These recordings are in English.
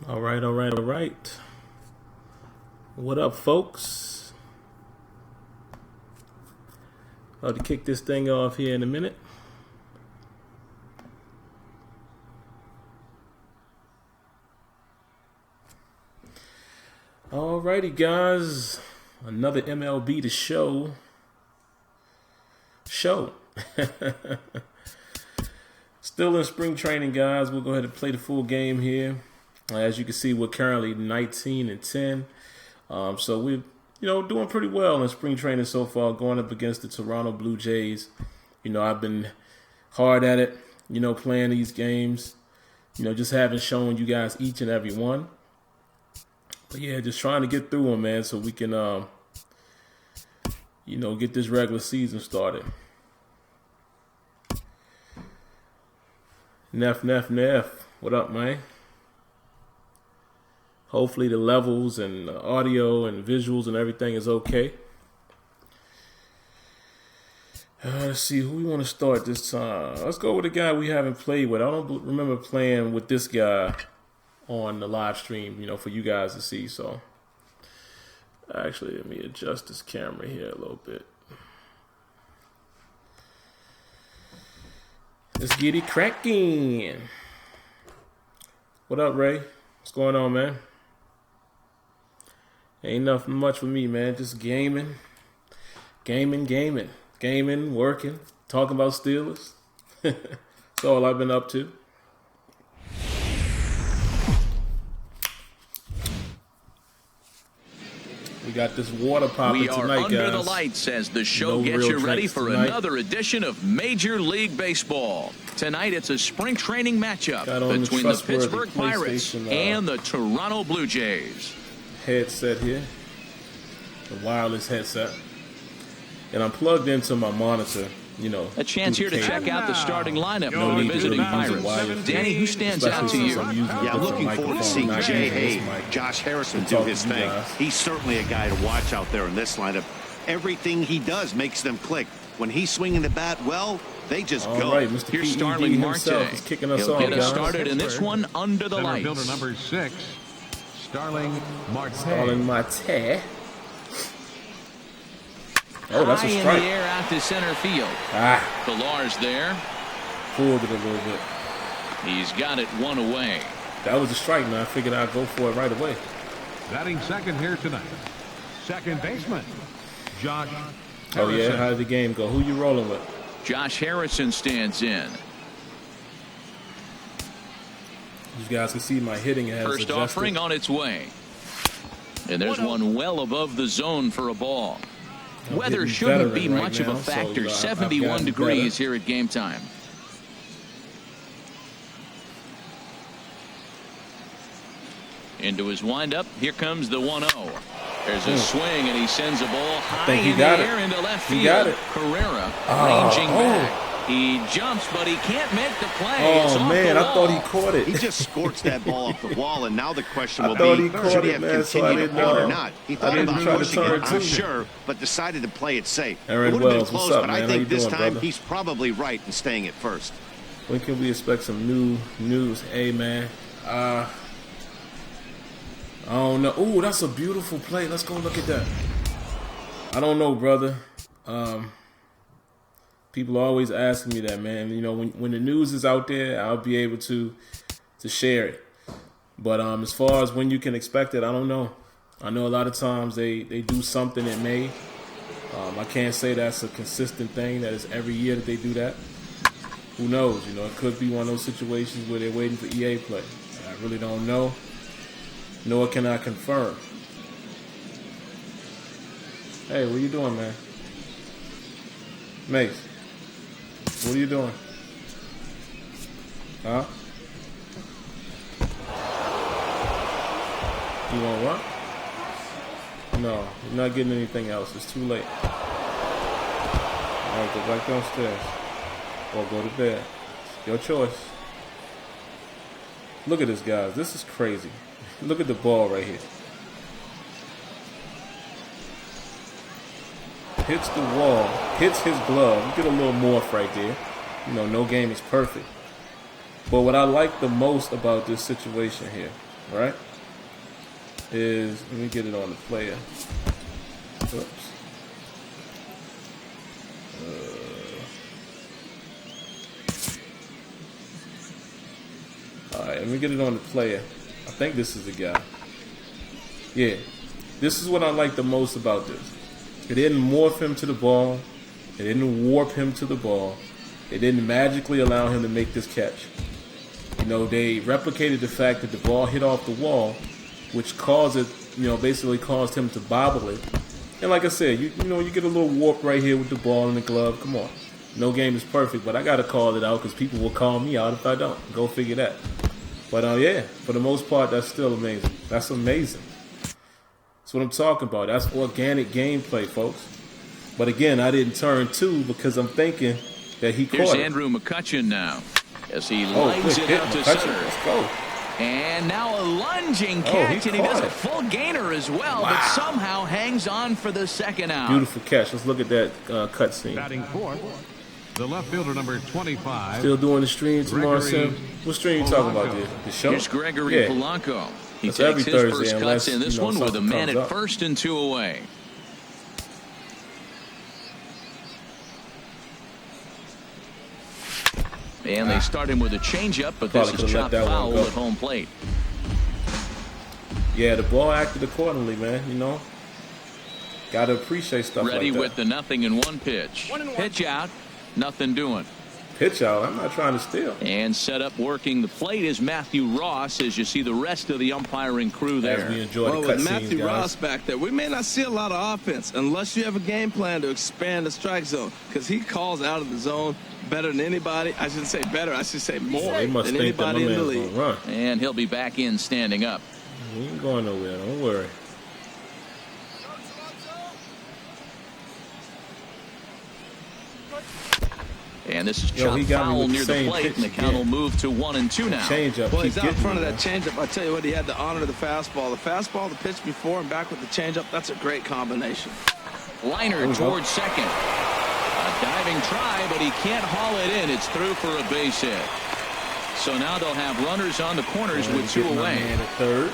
All right. What up, folks? About to kick this thing off here in a minute. Alrighty, guys. Another MLB The Show. Still in spring training, guys. We'll go ahead and play the full game here. As you can see, we're currently 19-10. So we're, doing pretty well in spring training so far, going up against the Toronto Blue Jays. I've been hard at it, playing these games. Just haven't shown you guys each and every one. But yeah, just trying to get through them, man, so we can, get this regular season started. Neff. What up, man? Hopefully the levels and the audio and visuals and everything is okay. Let's see who we want to start this time. Let's go with a guy we haven't played with. I don't remember playing with this guy on the live stream, for you guys to see. So actually, let me adjust this camera here a little bit. Let's get it cracking. What up, Ray? What's going on, man? Ain't nothing much for me, man. Just gaming, working, talking about Steelers. That's all I've been up to. We got this water popping tonight, guys. We are under the lights as the show gets you ready for another edition of Major League Baseball. Tonight, it's a spring training matchup between the Pittsburgh Pirates and the Toronto Blue Jays. Headset here, the wireless headset, and I'm plugged into my monitor. A chance here to check out the starting lineup for the visiting Pirates. Danny, who stands out to you? I'm looking forward to seeing Jay Hay, Josh Harrison do his thing. He's certainly a guy to watch out there in this lineup. Everything he does makes them click. When he's swinging the bat well, they just go. Right, Mr. Here's Starling Marte. Is kicking us He'll off, get us guys. started in this one under the lights. Fielder number 6, Starling Marte. Oh, that's a strike. High in the air out to center field. Pilar's there. Pulled it a little bit. He's got it one away. That was a strike, man. I figured I'd go for it right away. Batting second here tonight, second baseman, Josh Harrison. Oh, yeah? How did the game go? Who you rolling with? Josh Harrison stands in. You guys can see my hitting has First adjusted. offering on its way. And there's one well above the zone for a ball. Weather shouldn't be much of a factor. 71 degrees here at game time. Into his windup. Here comes the 1-0. There's a swing, and he sends a ball high in the air into left field. He got it. Carrera ranging back. He jumps, but he can't make the play. Oh, man, I thought he caught it. He just scorched that ball off the wall, and now the question will be, should he have continued to or not? He thought about pushing it, I'm sure, but decided to play it safe. It would have been close, but I think this time he's probably right in staying at first. When can we expect some new news? Hey, man. I don't know. Ooh, that's a beautiful play. Let's go look at that. I don't know, brother. People are always asking me that, man. When the news is out there, I'll be able to share it. But as far as when you can expect it, I don't know. I know a lot of times they do something in May. I can't say that's a consistent thing, that is every year that they do that. Who knows? It could be one of those situations where they're waiting for EA play. I really don't know. Nor can I confirm. Hey, what are you doing, man? Mace, what are you doing? Huh? You want what? No, you're not getting anything else. It's too late. All right, go back downstairs. Or go to bed. Your choice. Look at this, guys. This is crazy. Look at the ball right here. Hits the wall, hits his glove. You get a little morph right there. No game is perfect. But what I like the most about this situation here right, is, let me get it on the player. Oops. All right, let me get it on the player. I think this is the guy. Yeah, this is what I like the most about this. It didn't morph him to the ball. It didn't warp him to the ball. It didn't magically allow him to make this catch. You know, they replicated the fact that the ball hit off the wall, which caused it, you know, basically caused him to bobble it. And like I said, you know, you get a little warp right here with the ball and the glove. Come on. No game is perfect, but I got to call it out because people will call me out if I don't. Go figure that. But, yeah, for the most part, that's still amazing. That's amazing. That's what I'm talking about. That's organic gameplay, folks. But again, I didn't turn 2 because I'm thinking that he caught it. Here's Andrew McCutchen now as he lines it out to center. Let's go. And now a lunging catch, and he does a full gainer as well, but somehow hangs on for the second out. Beautiful catch. Let's look at that cut scene. Batting fourth, the left fielder, number 25. Still doing the stream tomorrow, Sim. What stream you talking about, dude? The show? Here's Gregory Polanco. He takes his first cuts in this one with a man at first and 2 away. And they start him with a changeup, but this is chopped foul at home plate. Yeah, the ball acted accordingly, man. You know, got to appreciate stuff like that. Ready with the 0-1 pitch. Pitch out, nothing doing. Pitch out. I'm not trying to steal. And set up working the plate is Matthew Ross, as you see the rest of the umpiring crew there. As we enjoy the cut with scenes, Matthew guys. Ross back there, we may not see a lot of offense unless you have a game plan to expand the strike zone, because he calls out of the zone better than anybody. I shouldn't say better. I should say more than anybody in the league. Run. And he'll be back in standing up. He ain't going nowhere. Don't worry. And this is chopped foul near the plate, and the count will move to 1-2 now. Changeup. Well, he's out in front of that changeup. I tell you what, he had to honor the fastball. The fastball, the pitch before, and back with the changeup. That's a great combination. Liner towards second. A diving try, but he can't haul it in. It's through for a base hit. So now they'll have runners on the corners with 2 away. Third.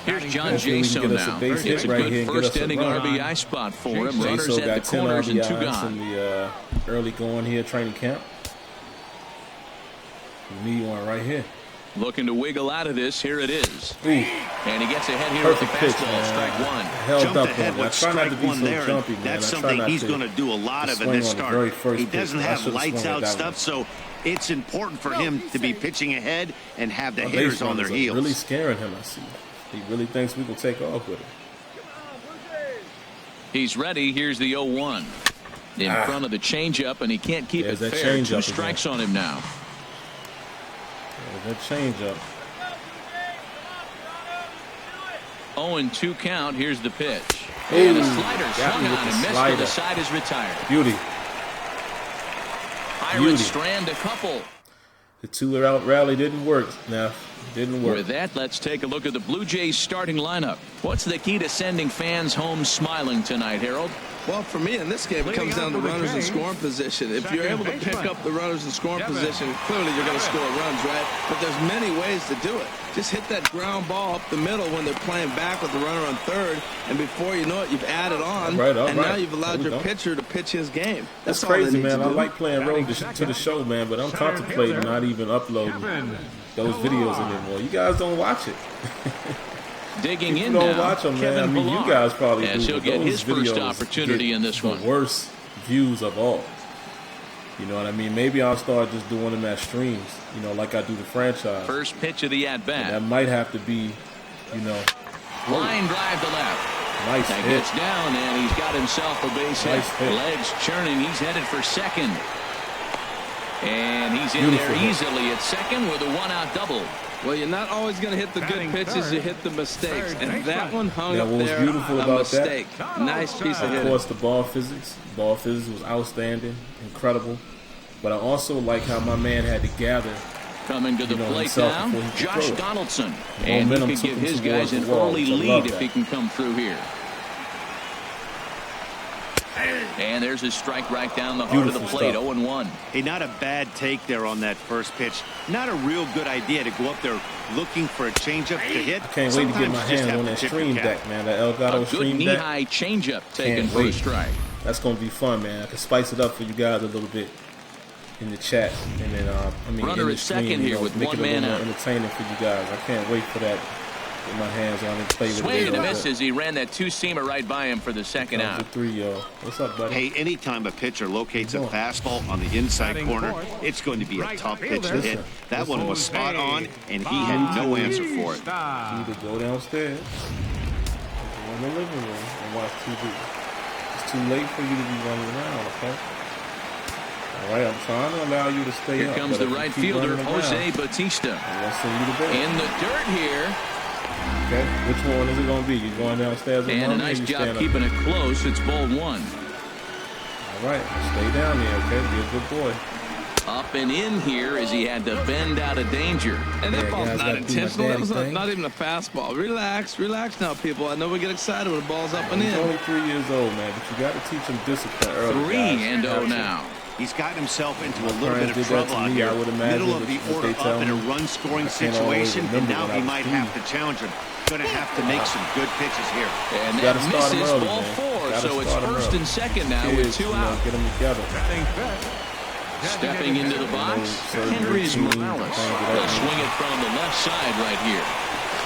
Here's John Jaso now. It's a good first-inning RBI spot for him. Runners at the corners and 2 gone. In the early going here training camp. We need one right here. Looking to wiggle out of this. Here it is. Ooh. And he gets ahead here with the fastball. Strike one. Held up ahead with strike one there. Jumpy, man. That's something he's going to do a lot of in this start. He doesn't have lights-out stuff, so it's important for him to be pitching ahead and have the hitters on their heels. Really scaring him, I see. He really thinks we will take off with it. He's ready. Here's the 0-1. In front of the changeup, and he can't keep it fair. 2 strikes on him now. That changeup. 0-2 count. Here's the pitch. And a slider swung on and missed to the side is retired. Beauty. Pirates strand a couple. The 2-out rally didn't work. Now, didn't work. With that, let's take a look at the Blue Jays starting lineup. What's the key to sending fans home smiling tonight, Harold? Well, for me, in this game, it comes down to runners in scoring position. If you're able to pick up the runners in scoring position, clearly you're going to score runs, right? But there's many ways to do it. Just hit that ground ball up the middle when they're playing back with the runner on third, and before you know it, you've added on, and now you've allowed your pitcher to pitch his game. That's crazy, man. I like playing road to the show, man, but I'm contemplating not even uploading those videos anymore. You guys don't watch it. Digging in don't now, watch them, man. Kevin I mean, you guys probably as do. He'll get his first opportunity in this one. The worst views of all. You know what I mean? Maybe I'll start just doing them as streams, you know, like I do the franchise. First pitch of the at-bat. That might have to be, you know. Line drive to left. Nice that hit. Gets down, and he's got himself a base hit. Legs churning. He's headed for second. And he's in there easily at second with a 1-out double. Well, you're not always going to hit the good pitches. You hit the mistakes. And that one hung up what was there. Beautiful about mistake. That? Nice piece of hitting. Of course, the ball physics. Ball physics was outstanding, incredible. But I also like how my man had to gather. Coming to the plate now, Josh Donaldson. And he could give his guys an early lead if he can come through here. And there's his strike right down the heart of the plate, 0-1. Hey, not a bad take there on that first pitch. Not a real good idea to go up there looking for a changeup to hit. I can't wait to get my hands on that stream deck, man. That Elgato stream deck. Good knee-high changeup taken for a strike. That's going to be fun, man. I can spice it up for you guys a little bit in the chat. And then, runner at second here with one man out. Entertaining for you guys. I can't wait for that. Get my hands on it, play with it. Swing and a miss as he ran that two-seamer right by him for the second out. 3, y'all. What's up, buddy? Hey, anytime a pitcher locates a fastball on the inside corner, it's going to be a tough pitch to hit. That one was spot on, and he had no answer for it. You need to go downstairs, go in the living room, and watch TV. It's too late for you to be running around, okay? All right, I'm trying to allow you to stay up. Here comes the right fielder, Jose Bautista. In the dirt here. Okay, which one is it going to be? You going downstairs? And a nice job keeping it close. It's ball 1. All right, stay down there, okay? Be a good boy. Up and in here as he had to bend out of danger. And that ball's not intentional. That was not even a fastball. Relax now, people. I know we get excited when the ball's up and in. He's only 3 years old, man, but you got to teach him discipline early. 3-0 now. He's gotten himself into a little bit of trouble out here. Middle of the order up in a run-scoring situation, and now he might have to challenge him. Going to have to make some good pitches here. And that misses ball 4, so it's first and second now with 2 out. Get them together. Stepping into the box, Henry's Morales. They'll swing it from the left side right here.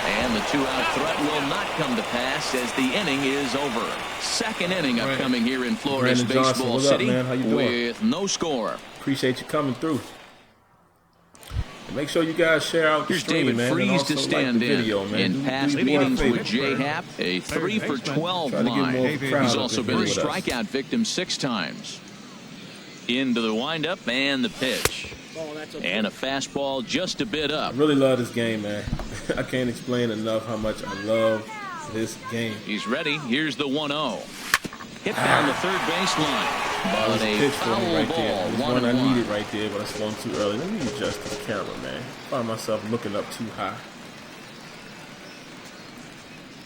And the 2-out threat will not come to pass as the inning is over. Second inning upcoming here in Florida's Baseball City with no score. Appreciate you coming through. And make sure you guys share out the stream, David man. Freeze to stand video, in past meetings with J. Happ, a 3-for-12 line. He's also been a strikeout victim 6 times. Into the windup and the pitch. And a fastball just a bit up. I really love this game, man. I can't explain enough how much I love this game. He's ready. Here's the 1-0. Hit down the third baseline. But a foul ball. One I needed right there, but I swung too early. Let me adjust the camera, man. I found myself looking up too high.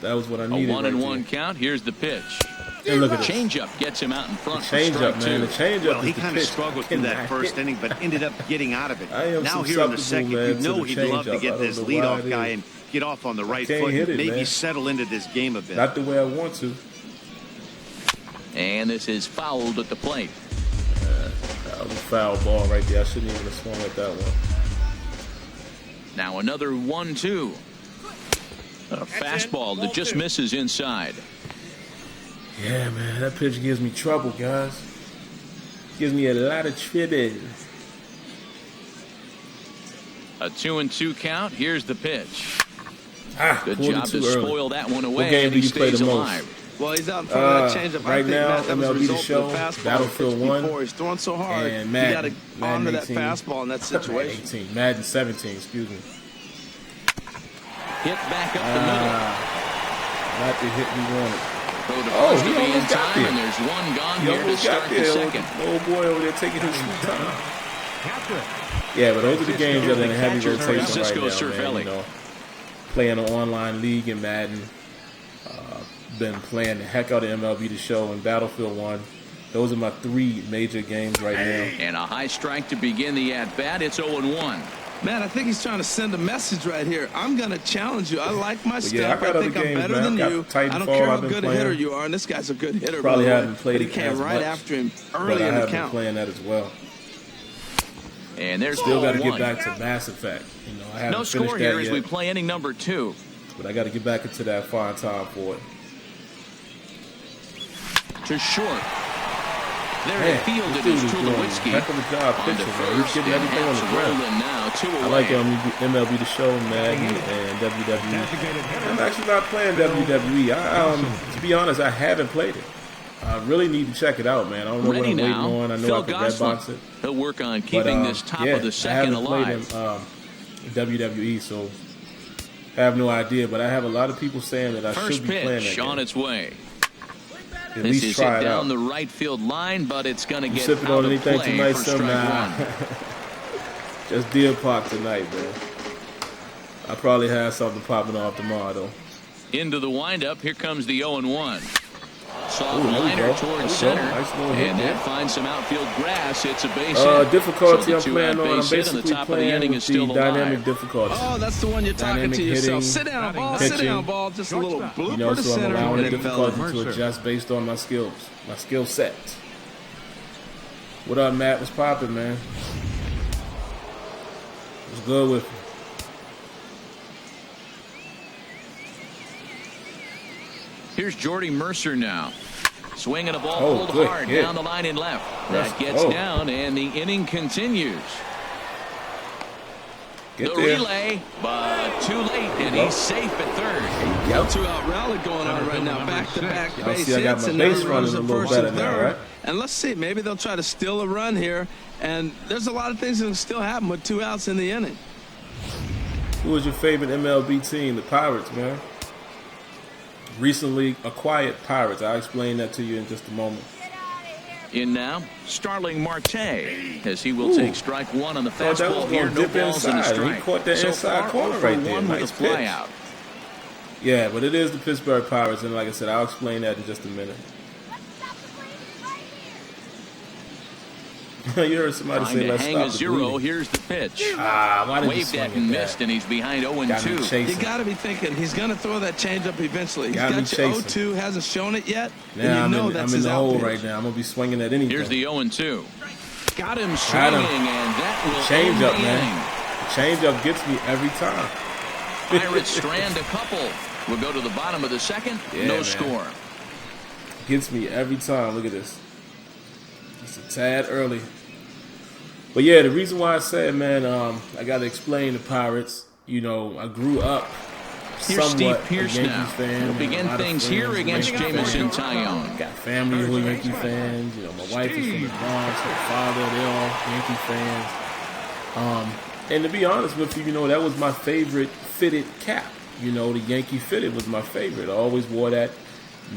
That was what I needed. A 1-1 count. Here's the pitch. And look at it. Changeup gets him out in front. Changeup, man. The changeup. Well, he kind of struggled through that first inning, but ended up getting out of it. Now here in the second, you know he'd love to get this leadoff guy and get off on the right foot and maybe settle into this game a bit. Not the way I want to. And this is fouled at the plate. That was a foul ball right there. I shouldn't even have swung at that one. Now another 1-2. A fastball that just misses inside. Yeah, man, that pitch gives me trouble, guys. Gives me a lot of trouble. A 2-2 count. Here's the pitch. Good job to early. spoil that one away. What game and do he you play the stays most? alive. Well, he's out in front of that changeup. Right now, MLB The Show, Battlefield 1. He's throwing so hard. And Madden, you got to honor that fastball in that situation. Madden 17, excuse me. Hit back up the middle. Not the hit we wanted. He almost got there. And there's one gone here to start the second. Old boy over there taking his sweet time. Yeah, but those are the games that are in a heavy rotation right now, man. You know, playing an online league in Madden. Been playing the heck out of MLB The Show and Battlefield 1. Those are my 3 major games right now. And a high strike to begin the at-bat. It's 0-1. Man, I think he's trying to send a message right here. I'm going to challenge you. I like my stuff. I think I'm better than you. I don't care how good a hitter you are, and this guy's a good hitter. Probably haven't played it as much. He came right after him early in the count. I have been playing that as well. And there's still got to get back to Mass Effect. You know, I haven't no score here as we play inning number 2. But I got to get back into that fine time for it. To short. There to field it is Tulowitzki. Heck of a job pitching, man. He's getting everything on the ground. Now, I like MLB The Show, Madden, and WWE. I'm actually not playing WWE. To be honest, I haven't played it. I really need to check it out, man. I don't know what I'm waiting on. I know I can red box it. He'll work on keeping this top of the second alive. I haven't played WWE, so I have no idea. But I have a lot of people saying that I should be playing that game. First pitch on its way. At least is try hit it down out. the right field line, but it's going to get sipping out on of anything play tonight, for strike 1. Just Deer Park tonight, man. I probably have something popping off tomorrow, though. Into the windup. Here comes the 0-1. soft liner towards center, and that finds some outfield grass. It's a base hit. Difficulty so I'm playing on. I'm basically the top playing of the inning with the dynamic difficulty. Oh, that's the one you're talking to yourself. Sit down, ball. Sit down, ball. Just a little blooper to so center. I'm allowing the difficulty to adjust based on my skills, my skill set. What up, Matt? What's poppin', man? What's good with you? Here's Jordy Mercer now. Swinging a ball pulled hard down the line and left. That gets down, and the inning continues. The relay, but too late, and he's safe at third. Yep. 2-out rally going on right now. Back-to-back base hits, and now runners at first and third. Right? And let's see, maybe they'll try to steal a run here. And there's a lot of things that can still happen with 2 outs in the inning. Who was your favorite MLB team? The Pirates, man. Recently acquired Pirates. I'll explain that to you in just a moment. In now, Starling Marte, as he will take strike one on the fastball here. No balls in the strike. He caught that inside corner right there. Nice fly out. Yeah, but it is the Pittsburgh Pirates, and like I said, I'll explain that in just a minute. You heard somebody say, let's hang stop a zero. Here's the pitch. Why did Waved at and missed, and he's behind 0-2. You got to be thinking he's going to throw that changeup eventually. He's got you 0-2, hasn't shown it yet. Now I'm in the hole right now. I'm going to be swinging at anything. Here's the 0-2. Got him swinging, and that will changeup, man. The changeup gets me every time. Pirates strand a couple. We'll go to the bottom of the second. No score. Gets me every time. Look at this. It's a tad early. But yeah, the reason why I said, man, I got to explain the Pirates. You know, I grew up somewhat a Yankees fan. We'll begin things here against Jamison Tyone. Got family who are Yankee fans. You know, my wife is from the Bronx. Her father, they're all Yankee fans. And to be honest with you, you know, that was my favorite fitted cap. You know, the Yankee fitted was my favorite. I always wore that,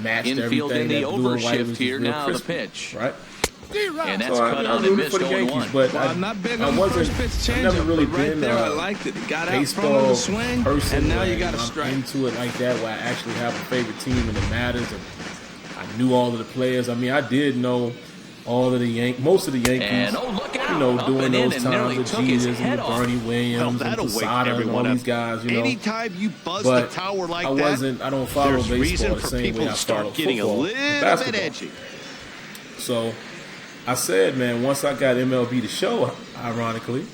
matched infield everything. In the that blue and white was here now crispy, the pitch. Right? And that's cut on and missed for the Yankees, but I'm not big on the first pitch change. I've never really right been there, I liked it. He got out baseball front of the swing, person, and now you got to strike. Into it like that, where I actually have a favorite team and it matters. And I knew all of the players. I mean, I did know all of the most of the Yankees. And, look out. You know, during those times with Jesus and Bernie Williams and Posada and all these guys. You know, anytime you buzz the tower like that, I don't follow baseball the same way I follow football and basketball. So I said, man, once I got MLB The Show, ironically,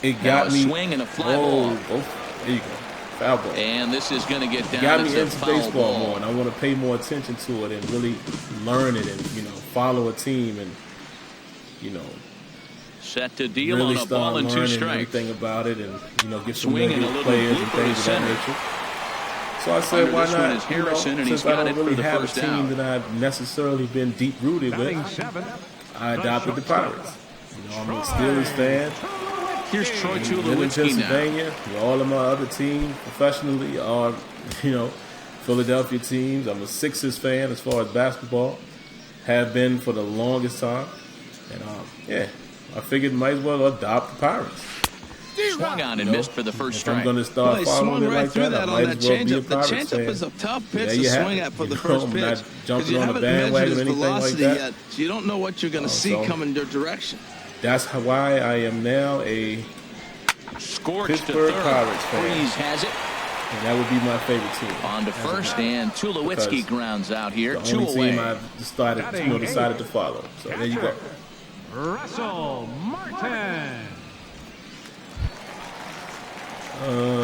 it got me. Swing and a fly ball. There you go. Foul ball. And this is going to get down. Got me into baseball more, and I want to pay more attention to it and really learn it and, you know, follow a team and, you know, set to deal really on a ball and 2 strikes. Everything about it and, you know, get familiar with players and things of that nature. So I said, why not, you know, since I don't really have a team that I've necessarily been deep-rooted with, I adopted the Pirates. You know, I'm a Steelers fan. Here's Troy in Pennsylvania. All of my other teams professionally are, you know, Philadelphia teams. I'm a Sixers fan as far as basketball. Have been for the longest time. And, yeah, I figured might as well adopt the Pirates. Swung on and missed for the first strike. I'm going to start following it like that. I might as well be a Pirates fan. The changeup is a tough pitch to swing at for the first pitch. I'm not jumping on the bandwagon or anything like that. Yet, so you don't know what you're going to see coming your direction. That's why I am now a Pittsburgh Pirates fan. Freeze has it. And that would be my favorite team. On to first, and Tulowitzki grounds out here. The only team I decided to follow. So there you go. Russell Martin.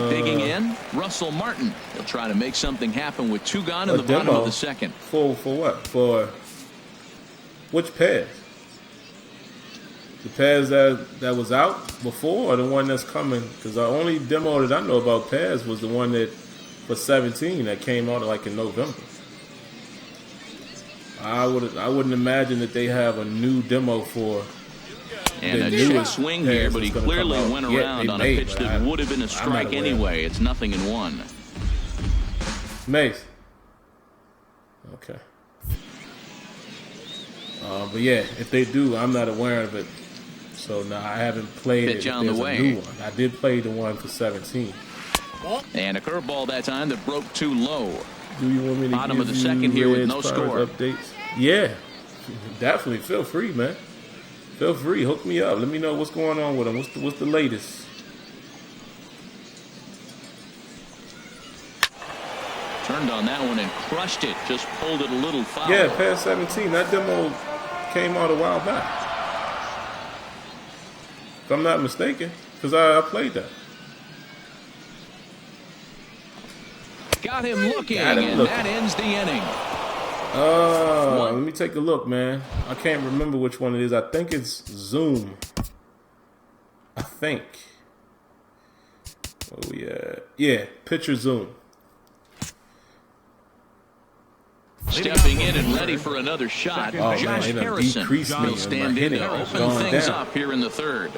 Digging in, Russell Martin. He'll try to make something happen with 2 gone in the bottom of the second. For what? For which pass? The pass that was out before or the one that's coming? Because the only demo that I know about pass was the one that for 17 that came out like in November. I wouldn't imagine that they have a new demo for. And a short swing here, but he clearly went around on a pitch that would have been a strike anyway. It's 0-1. Mace. Okay. But yeah, if they do, I'm not aware of it. So no, I haven't played it. If there's a new one. I did play the one for 17. And a curveball that time that broke too low. Do you want me to Bottom give of the second here with no score. Updates? Yeah, definitely. Feel free, man. Feel free. Hook me up. Let me know what's going on with them. What's the latest? Turned on that one and crushed it. Just pulled it a little foul. Yeah, past 17. That demo came out a while back. If I'm not mistaken, because I played that. Got him looking, and that ends the inning. Let me take a look, man. I can't remember which one it is. I think it's Zoom. I think. Oh, yeah. Yeah, pitcher Zoom. Stepping in and ready for another shot. Josh Harrison will stand in to open things up here in the third.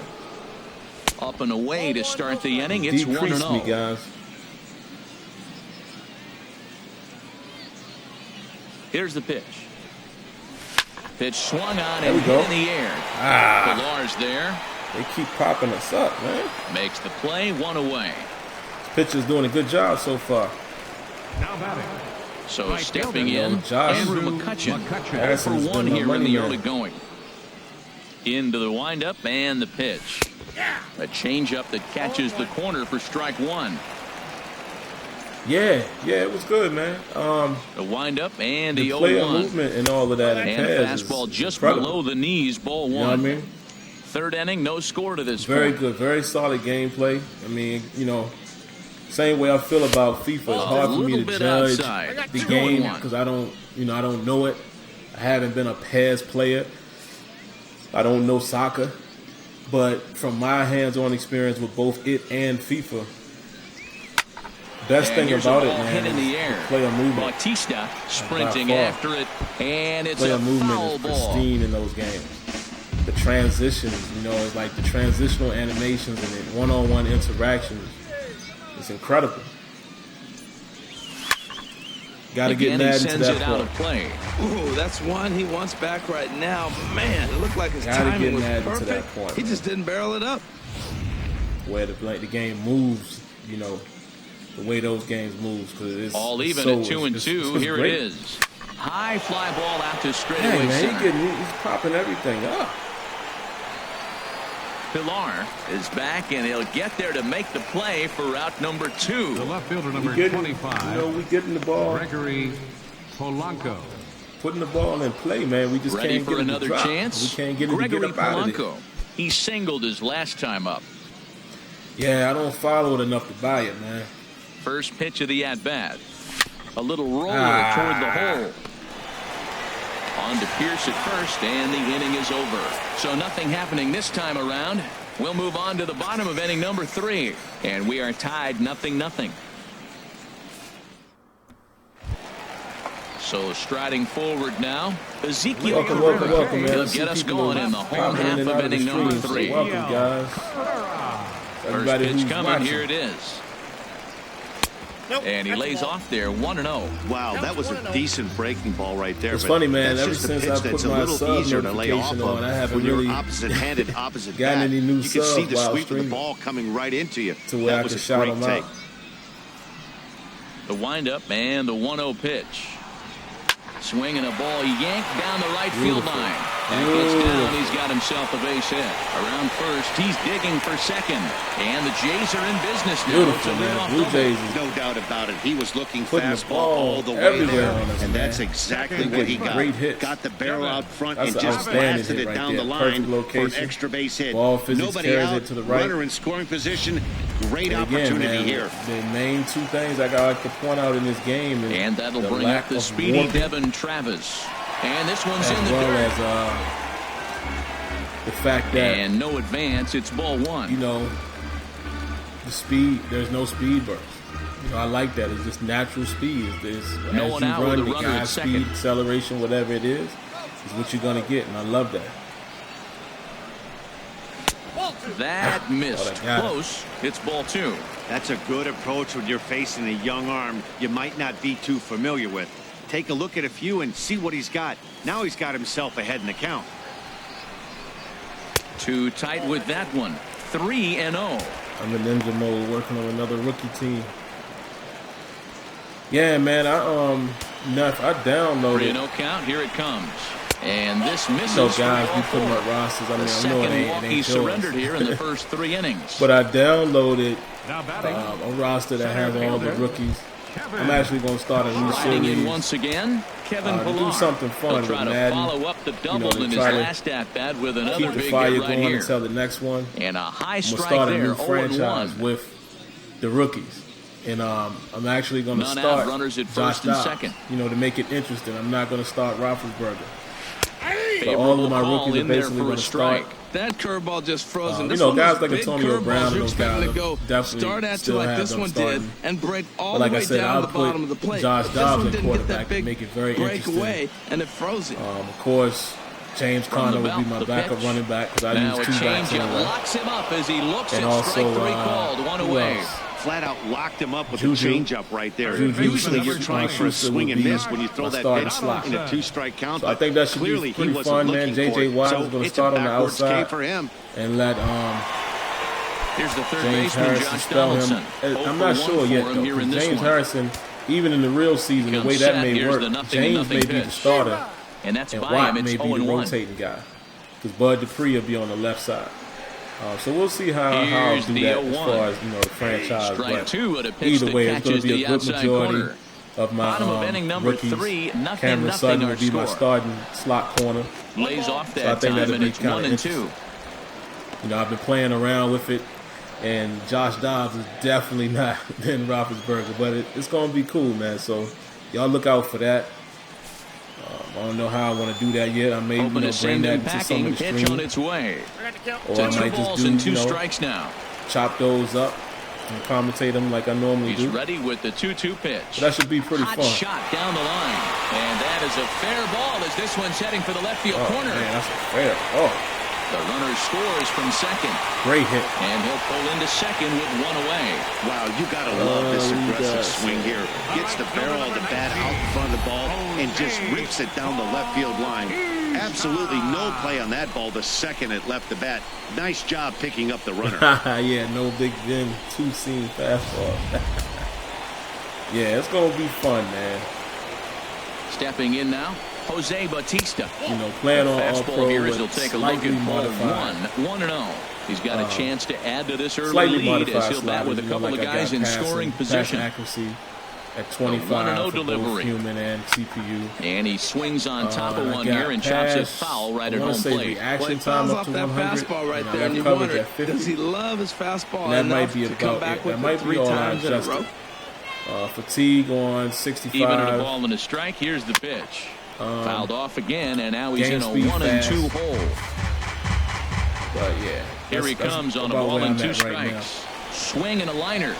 Up and away to start the inning. It's 1-0. Guys. Here's the pitch. Pitch swung on and hit in the air. Pilar's there. They keep popping us up, man. Makes the play, 1 away. This pitcher's doing a good job so far. Now batting. So stepping in, Andrew McCutchen. 0-for-1 here in the early going. Into the windup and the pitch. A changeup that catches the corner for strike one. Yeah, it was good, man. The windup and the 0-1. player movement and all of that. And fastball just below the knees, ball one. You know what I mean? Third inning, no score to this Very point. good, very solid gameplay. I mean, you know, same way I feel about FIFA. It's hard for me to judge the game because I don't know it. I haven't been a PES player. I don't know soccer. But from my hands-on experience with both it and FIFA, best thing about it, man, in the air. Player movement. Bautista sprinting after it, and it's player a movement foul is ball. pristine in those games. The transitions, it's like the transitional animations and the one-on-one interactions. It's incredible. Got to get mad into that out of play. Ooh, that's one he wants back right now. Man, it looked like his timing was perfect. He just didn't barrel it up. Where the game moves, the way those games move, because it's all even at 2-2. Here great. It is. High fly ball out to straightaway man, center. He's popping everything up. Pilar is back, and he'll get there to make the play for route number 2. The left fielder, number 25. We getting the ball. Gregory Polanco. Putting the ball in play, man. We just ready can't for get another chance. We can't get it Gregory to get up out of Polanco. it. He singled his last time up. Yeah, I don't follow it enough to buy it, man. First pitch of the at-bat. A little roller toward the hole. On to Pierce at first, and the inning is over. So nothing happening this time around. We'll move on to the bottom of inning number 3, and we are tied 0-0. So striding forward now, Ezekiel welcome, man. He'll get us going in the home half of inning number 3. So welcome, guys. First pitch coming, here it is. And he lays off there, 1-0. Wow, that was a decent breaking ball right there. It's funny, man. Ever just since a pitch I put that's a my little sub easier to lay off notification on, I haven't when really you're opposite-handed, opposite gotten bat. any new You can subs see the while sweep of streaming the ball coming right into you. to where that I was could a shout great them take. out. The windup and the 1-0 pitch. Swinging a ball yanked down the right field line. That gets down. He's got himself a base hit. Around first, he's digging for second. And the Jays are in business now. Beautiful, man. Blue Jays. No doubt about it. He was looking Putting the fastball ball all the way there. everywhere on us, And man. that's exactly what he got. Great hit. Got the barrel out front That's and an just outstanding blasted hit it right down there. the Perfect line for an location. extra base hit. Ball physics Nobody carries out, it to the right. runner in scoring position. Great And again, opportunity man, here. the main two things I got to point out in this game is And that'll the bring lack up the of speedy warping, Devin Travis. And this one's as in the well dirt. as the fact that And no advance. It's ball one. the speed. There's no speed burst. I like that. It's just natural speed. It's No as one you out with run a the runner at guy's second. speed, acceleration, whatever it is what you're gonna get, and I love that. That missed. Close. It's ball 2. That's a good approach when you're facing a young arm you might not be too familiar with. Take a look at a few and see what he's got. Now he's got himself ahead in the count. Too tight with that one. 3-0. I'm in ninja mode working on another rookie team. Yeah, man. I downloaded. 3-0 count. Here it comes. And this misses. So guys, we putting up rosters. I mean, I know it ain't surrendered here in the first 3 innings. But I downloaded a roster that has all the rookies. I'm actually going to start a new series. In once again, Kevin to do something fun with Madden. Follow up the double in his last at-bat with another keep the big fire hit going here. until the next one. And a high strike start there. a new franchise with the rookies. And I'm actually going to start runners at Josh first and Dobbs, second. to make it interesting. I'm not going to start Roethlisberger. So all of my rookies are basically going to start. That curveball just frozen. Guys like Antonio Brown and those guys definitely start at still like have this them one starting. did and break all like the way I said, down I'll the bottom of the plate. Josh Dobbs at quarterback to make it very interesting. Away, and it froze it. Of course, James Conner would be my backup running back because I use 2 backs anyway. Locks him up as he looks and at also, strike 3 called, 1 away. Flat out locked him up with a changeup right there. Usually you're trying for a swing and miss when you throw that pitch in a 2-strike count. So I think that should be pretty fun, man. J.J. Watt is going to start on the outside and let here's the third James Harrison spell him. I'm not sure yet, though. James Harrison, even in the real season, the way that may work, James may be the starter, and Watt may be the rotating guy because Bud Dupree will be on the left side. So we'll see how I'll do that as far as the franchise. But either way, it's going to be a good majority of my rookies. Cameron Sutton will be my starting slot corner. Lays off that so I think that'll be kind of interesting. I've been playing around with it, and Josh Dobbs is definitely not Ben Roethlisberger, but it's going to be cool, man. So y'all look out for that. I don't know how I want to do that yet. I may bring that into some of the stream. On its way. Or I might just do, 2 strikes now. Chop those up and commentate them like I normally do. He's ready with the 2-2 pitch. But that should be pretty fun. Shot down the line. And that is a fair ball as this one's heading for the left field corner. Man, that's a fair. The runner scores from second. Great hit. And he'll pull into second with 1 away. Wow, you got to love this aggressive swing here. Gets the barrel of the bat out in front of the ball and just rips it down the left field line. Absolutely no play on that ball the second it left the bat. Nice job picking up the runner. Yeah, no big Ben, 2-seam fastball. Yeah, it's going to be fun, man. Stepping in now, Jose Bautista. Playing on All-Pro, he'll take a look at ball 1-0. He's got a chance to add to this early lead as he'll bat with a couple of guys in scoring position. Accuracy at 25 for both human and CPU. And he swings on top of one here and chops it foul right at home plate. Reaction time up to 100. Fastball right there, and you wonder, does he love his fastball that might be about it. That might be all I adjusted. Fatigue on 65. Even a ball and a strike. Here's the pitch. Fouled off again, and now he's in a 1-2 hole. But yeah, here he comes on a ball and 2 strikes. Swing and a liner,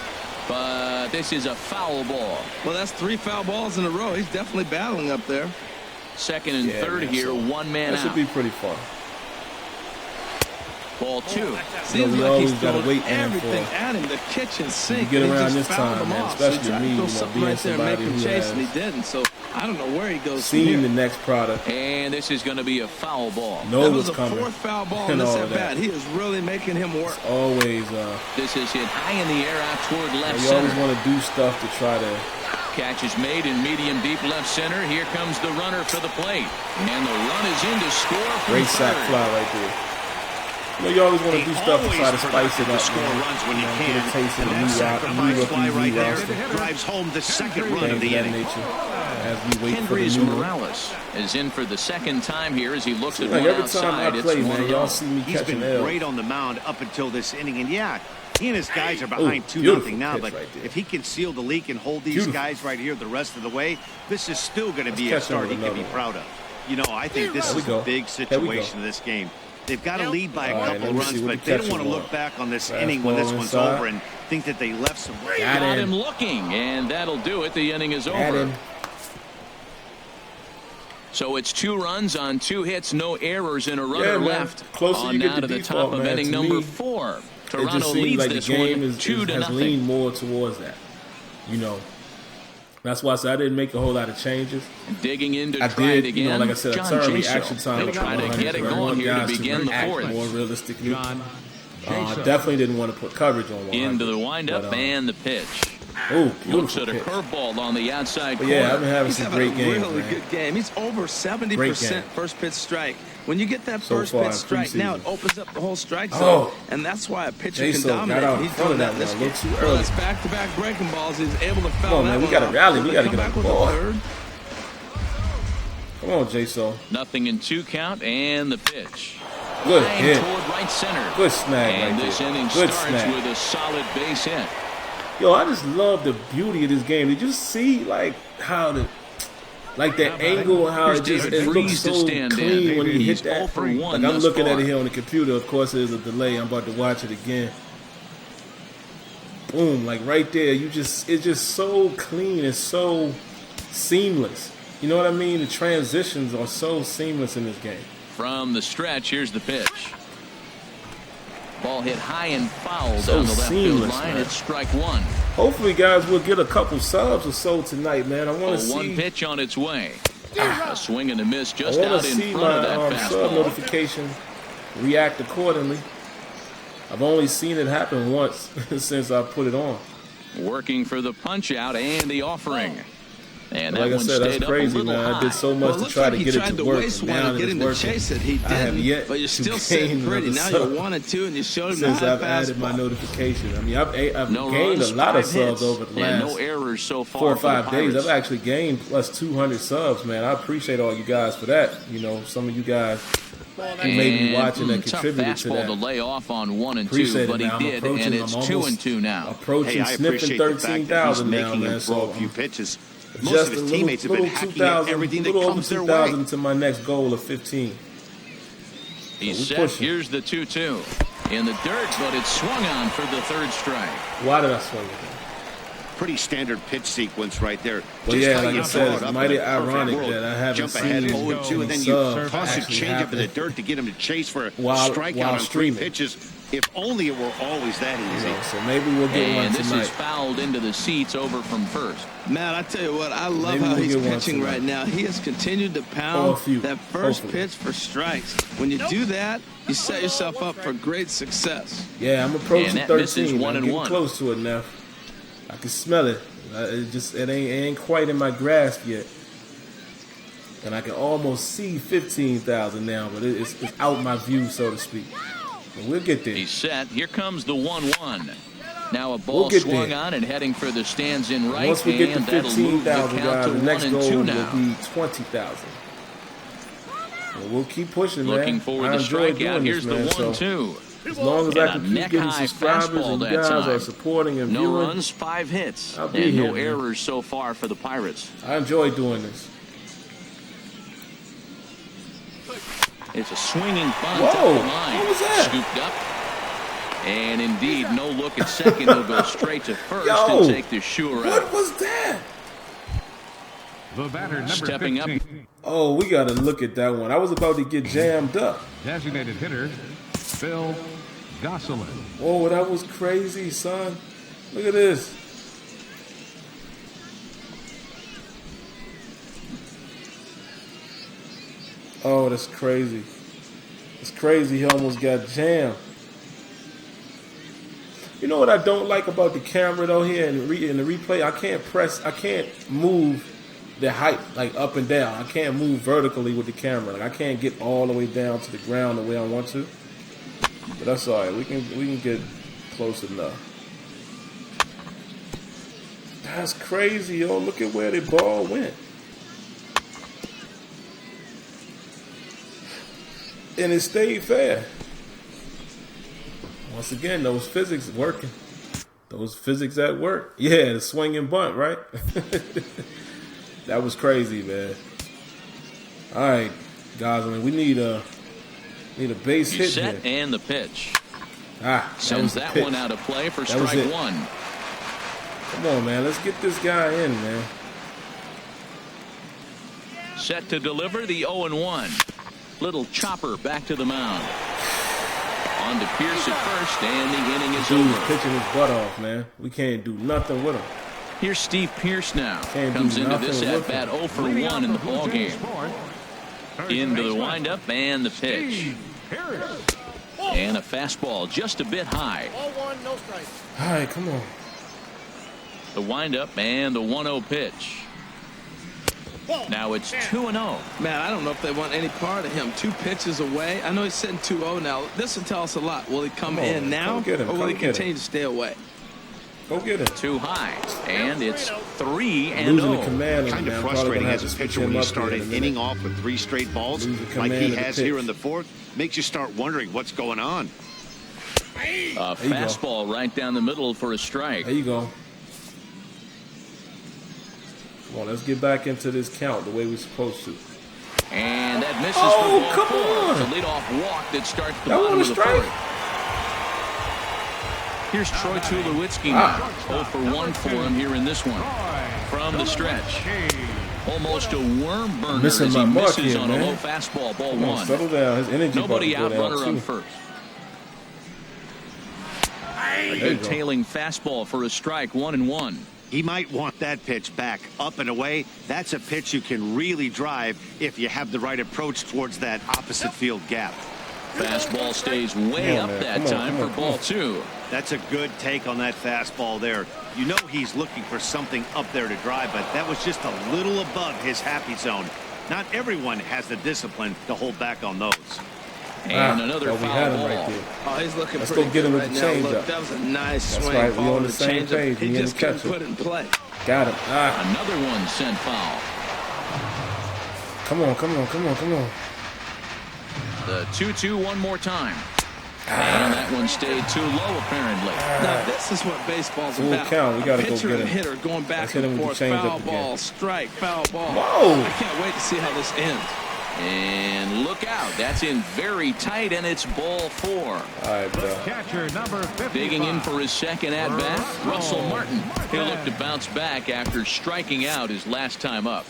but this is a foul ball. Well, that's 3 foul balls in a row. He's definitely battling up there. Second and third here, so 1 man out. That should be pretty fun. Ball 2. Seems like he's throwing everything at him. The kitchen sink. You get around this time, man, especially me, being somebody who has and he didn't. So I don't know where he goes. Seeing the next product. And this is going to be a foul ball. Know what's coming. That was a 4th foul ball in this at bat. He is really making him work. It's always. This is hit high in the air out toward left you center. You always want to do stuff to try to. Catch is made in medium deep left center. Here comes the runner for the plate, and the run is in to score. Great sack fly right there. You always want to do stuff to try to spice it up. Score runs when you can. Get a taste of the new fly right there drives home the second run of the inning. As we wait for the new Morales is in for the second time here as he looks at one outside. Every time I play, man, y'all see me catching He's been great on the mound up until this inning, and yeah, he and his guys are behind 2-0 now, but if he can seal the leak and hold these guys right here the rest of the way, this is still going to be a start he can be proud of. I think this is a big situation in this game. They've got to lead by a couple of runs, but they don't want to look back on this inning when this one's over and think that they left some. Got him looking, and that'll do it. The inning is over. So it's 2 runs on 2 hits, no errors, and a runner left. On now to the top of inning number 4. Toronto leads this one 2-0. Has leaned more towards that. That's why I said I didn't make a whole lot of changes. Digging in to try it again. Like I said, I turned reaction time. He'll try to get it going here to begin the 4th. More realistically. Definitely didn't want to put coverage on 100. Into the windup and the pitch. Oh, looks at a curveball on the outside corner. Yeah, I've been having some great games. Really good game. He's over 70% first pitch strike. When you get that first pitch strike, now it opens up the whole strike zone, and that's why a pitcher can dominate. He's doing that this game. Well, it's back-to-back breaking balls. He's able to foul that one. We got to rally. We got to get a ball. Come on, J-So. Nothing in 2 count, and the pitch. Good hit. Toward right center. Good snag and right there. This inning starts with a solid base hit. Yo, I just love the beauty of this game. Did you see how the angle, how it looks so clean when you hit that? Like I'm looking at it here on the computer. Of course, there's a delay. I'm about to watch it again. Boom! Like right there, it's just so clean. It's so seamless. You know what I mean? The transitions are so seamless in this game. From the stretch, here's the pitch. Ball hit high and foul down the left field line. It's strike 1. Hopefully, guys, we'll get a couple subs or so tonight, man. I want to see. One pitch on its way. A swing and a miss just out in front of that fastball. Sub notification react accordingly. I've only seen it happen once since I put it on. Working for the punch out and the offering. And like I said, that's crazy, man. High. I did so much to try to get it to work. Now get him to chase it. He didn't, but you're still sitting pretty. Now you're 1-2, and you showed him since I've added my notification. I mean, I've gained a lot of subs over the last so far 4 or 5 days. I've actually gained plus 200 subs, man. I appreciate all you guys for that. You know, some of you guys who may be watching that contributed to that. To lay off on 1 and 2, but he did, and it's 2-2 now. Approaching sniffing 13,000 now, man. So a few pitches. Most of his teammates have been hacking at everything that comes their way. To my next goal of 15. He's set. Here's the 2-2 in the dirt, but it's swung on for the 3rd strike. Why did I swing it? Pretty standard pitch sequence right there. Well, yeah, like I said, it's mighty ironic that I haven't jump ahead 0-2, and then you toss a changeup in the dirt to get him to chase for a strikeout on 3 pitches. If only it were always that easy. You know, so maybe we'll get one tonight. And this is fouled into the seats over from first. Matt, I tell you what, I love how he's pitching right now. He has continued to pound that first pitch for strikes. When you do that, you set yourself up for great success. Yeah, I'm approaching 13. I'm getting close to it now. I can smell it. It ain't quite in my grasp yet. And I can almost see 15,000 now, but it's out my view, so to speak. But we'll get there. He's set. Here comes the 1-1. Now a ball swung on and heading for the stands in right. Once we get to 15,000, guys, the next goal will be 20,000. Well, we'll keep pushing, man. Looking for the strikeout. Here's the 1-2. As long as I can keep getting subscribers and you guys are supporting and viewing. No runs, 5 hits, and no errors so far for the Pirates. I enjoy doing this. It's a swinging bunt up the line. What was that? Scooped up. And indeed, no look at second. He'll go straight to first and take the sure out. What was that? The batter, number stepping 15. up. Oh, we got to look at that one. I was about to get jammed up. Designated hitter, Phil Gosselin. Oh, that was crazy, son. Look at this. Oh, that's crazy. It's crazy. He almost got jammed. You know what I don't like about the camera, though, here in the replay? I can't move the height, like, up and down. I can't move vertically with the camera. Like, I can't get all the way down to the ground the way I want to. But that's all right. We can get close enough. That's crazy, yo. Look at where the ball went. And it stayed fair. Once again, those physics working. Those physics at work. Yeah, the swing and bunt, right? That was crazy, man. All right, guys. I mean, we need a base hit set here. And the pitch. Sends that one out of play for strike 1. Come on, man. Let's get this guy in, man. Set to deliver the 0-1. Little chopper back to the mound. On to Pierce at first, and the inning is over. Dude's pitching his butt off, man. We can't do nothing with him. Here's Steve Pierce now. Comes into this at-bat 0 for 1 in the ballgame. Into the windup and the pitch. And a fastball just a bit high. All right, come on. The windup and the 1-0 pitch. Now it's 2-0. Man, I don't know if they want any part of him. 2 pitches away. I know he's sitting 2-0 now. This will tell us a lot. Will he come in now, or will he continue to stay away? Go get him. Too high, and it's 3-0. Losing the command, kind of frustrating as a pitcher when you start an inning off with 3 straight balls like he has here in the 4th. Makes you start wondering what's going on. A fastball right down the middle for a strike. There you go. Come on, let's get back into this count the way we're supposed to. And that misses for ball 4. It's a leadoff walk that starts the bottom of the 4th. Here's Troy Tulowitzki now. 0 for 1 for him here in this one. From the stretch. Almost a worm burner as he misses on a low fastball, ball 1. Settle down. His energy Nobody out, runner on first. A good go. Tailing fastball for a strike, 1-1. He might want that pitch back, up and away. That's a pitch you can really drive if you have the right approach towards that opposite field gap. Fastball stays way up that time for ball 2. That's a good take on that fastball there. You know he's looking for something up there to drive, but that was just a little above his happy zone. Not everyone has the discipline to hold back on those. And another foul ball. Right there. Oh, he's looking Let's pretty go get him good with right the now. change Look, up. that was a nice That's swing. right. We on the the same page. He We just couldn't catch put it in play. Got him. Another one sent foul. Come on, come on, come on, come on. The 2-2 one more time. And that one stayed too low, apparently. Now, this is what baseball's Full about. count. We got to go Pitcher get and him. hitter going back Let's hit him and with forth. the change Foul up ball, again. strike, foul ball. Whoa! I can't wait to see how this ends. And look out. That's in very tight, and it's ball 4. All right, bro. Catcher number 55. Digging in for his second at-bat, Russell Martin. He'll look to bounce back after striking out his last time up.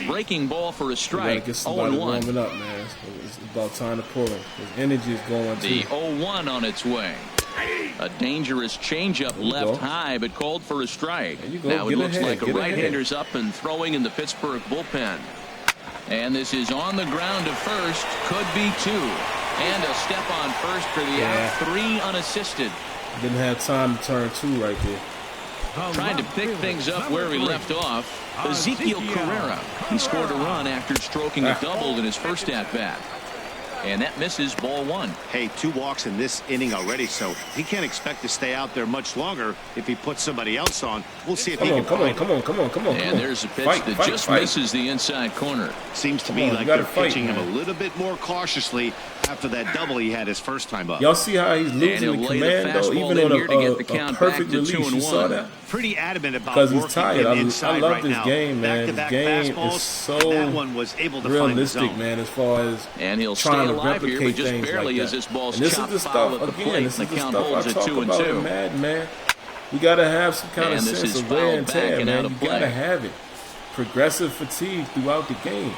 Breaking ball for a strike. Get somebody 0-1. warming up, man. It's about time to pull him. His energy is going The too. 0-1 on its way. A dangerous changeup left high, but called for a strike. Now it looks like a right-hander's up and throwing in the Pittsburgh bullpen. And this is on the ground to first. Could be 2. And a step on first for the out. 3 unassisted. Didn't have time to turn 2 right there. Trying to pick things up where he left off. Ezekiel Carrera. He scored a run after stroking a double in his first at-bat. And that misses ball 1. Hey, 2 walks in this inning already, so he can't expect to stay out there much longer if he puts somebody else on. We'll see if he can Come on. And there's a pitch that just misses the inside corner. Seems to me like they're pitching him a little bit more cautiously after that double he had his first time up. Y'all see how he's losing the command, though, even on a perfect release. You saw that? Pretty adamant about because he's tired. I love this game, man. Back-to-back This game fastballs, is so that one was able to realistic, find the zone. man, as far as and he'll trying stay to alive here, replicate but just things barely like as that. this ball's And this chopped is the foul stuff, at the again, plate. this The is the count stuff I holds at talk 2-2. about in Madden, man. We got to have some kind of And this sense is of wear and fouled back tear, and out man. of You play. got to have it. Progressive fatigue throughout the game,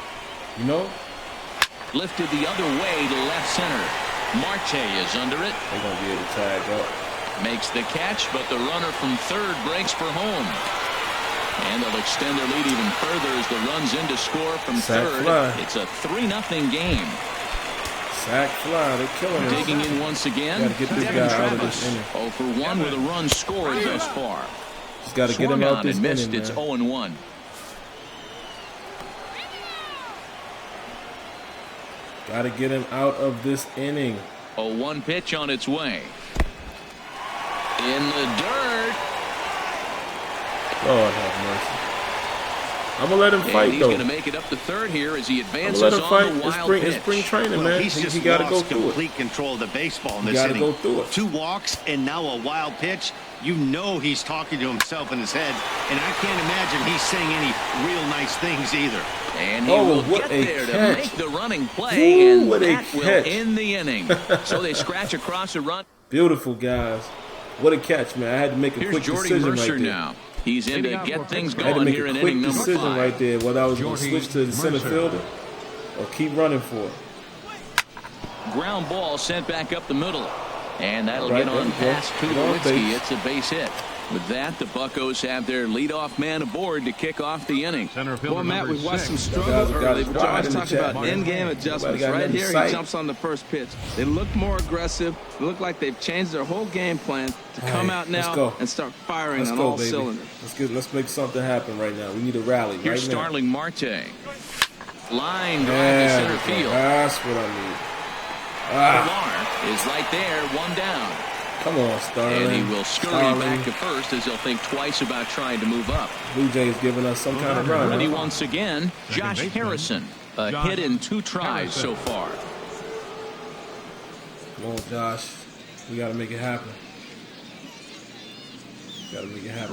you know? Lifted the other way to left center. Marte is under it. They're going to be able to tag up. Makes the catch, but the runner from third breaks for home. And they'll extend their lead even further as the run's in to score from third. Fly. It's a 3-0 game. Sack fly. They're killing us. Digging in once again. Got to get this guy out of this inning. 0 for 1 with a run scored thus far. Just got to get him out this and missed. inning, It's man. 0-1. Got to get him out of this inning. 0-1 pitch on its way. In the dirt. Lord have mercy. I'm going to let him fight, and he's though. going to make it up to third here as he advances let him on fight. the wild pitch. It's spring training, Well, man. he's just He got to go lost through complete it. control of the baseball in this Got to inning. go through it. 2 walks and now a wild pitch. You know he's talking to himself in his head, and I can't imagine he's saying any real nice things either. And he will what get a there catch. to make the running play, Ooh, and what a that will catch. end the inning. So they scratch across a run. Beautiful, guys. What a catch, man. I had to make a Here's quick Jordy decision Mercer right there. now. He's in to get things I had to going make here a in quick inning number decision 5. right there whether I was going to switch to the center fielder or keep running for it. Ground ball sent back up the middle. And that'll Right, get on there you go. past Get on Tulowitzki. base. It's a base hit. With that, the Buccos have their leadoff man aboard to kick off the inning. Well, Matt, we've watched some struggle early. But Josh talked about in-game adjustments. Right here, he jumps on the first pitch. They look more aggressive. They look like they've changed their whole game plan to come out now and start firing on all cylinders. Let's make something happen right now. We need a rally right now. Here's Starling Marte. Line drive to center field. That's what I need. Pilar is right there, one down. Come on, Starling. And he will scurry back to first as he'll think twice about trying to move up. Blue Jays giving us some kind of run. Ready once again, Josh Harrison. A hit in 2 tries so far. Come on, Josh. We got to make it happen.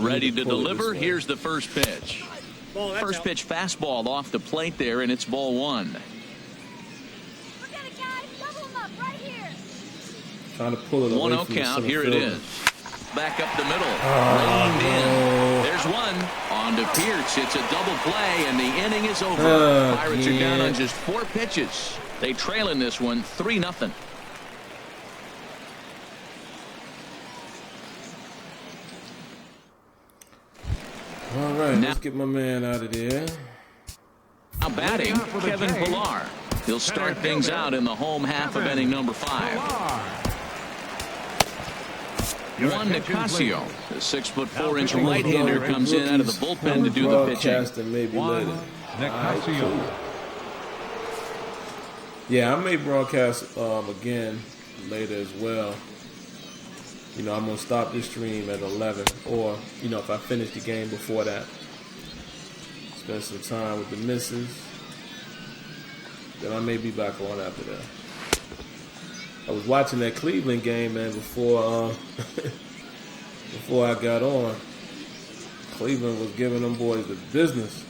Ready to deliver. Here's the first pitch. First pitch fastball off the plate there, and it's ball 1. Trying to pull it away 1-0 count. Here it is. Back up the middle. Reined in. There's one. On to Pierce. It's a double play, and the inning is over. Pirates are down on just 4 pitches. They trail in this one 3-0. All right, let's get my man out of there. Now batting, Kevin Pilar. He'll start things out in the home half of inning number 5. Juan Nicasio, the 6'4" right-hander, comes in out of the bullpen to do the pitching. Yeah, I may broadcast again later as well. You know, I'm going to stop this stream at 11, or, you know, if I finish the game before that, spend some time with the missus, then I may be back on after that. I was watching that Cleveland game, man, before I got on. Cleveland was giving them boys the business.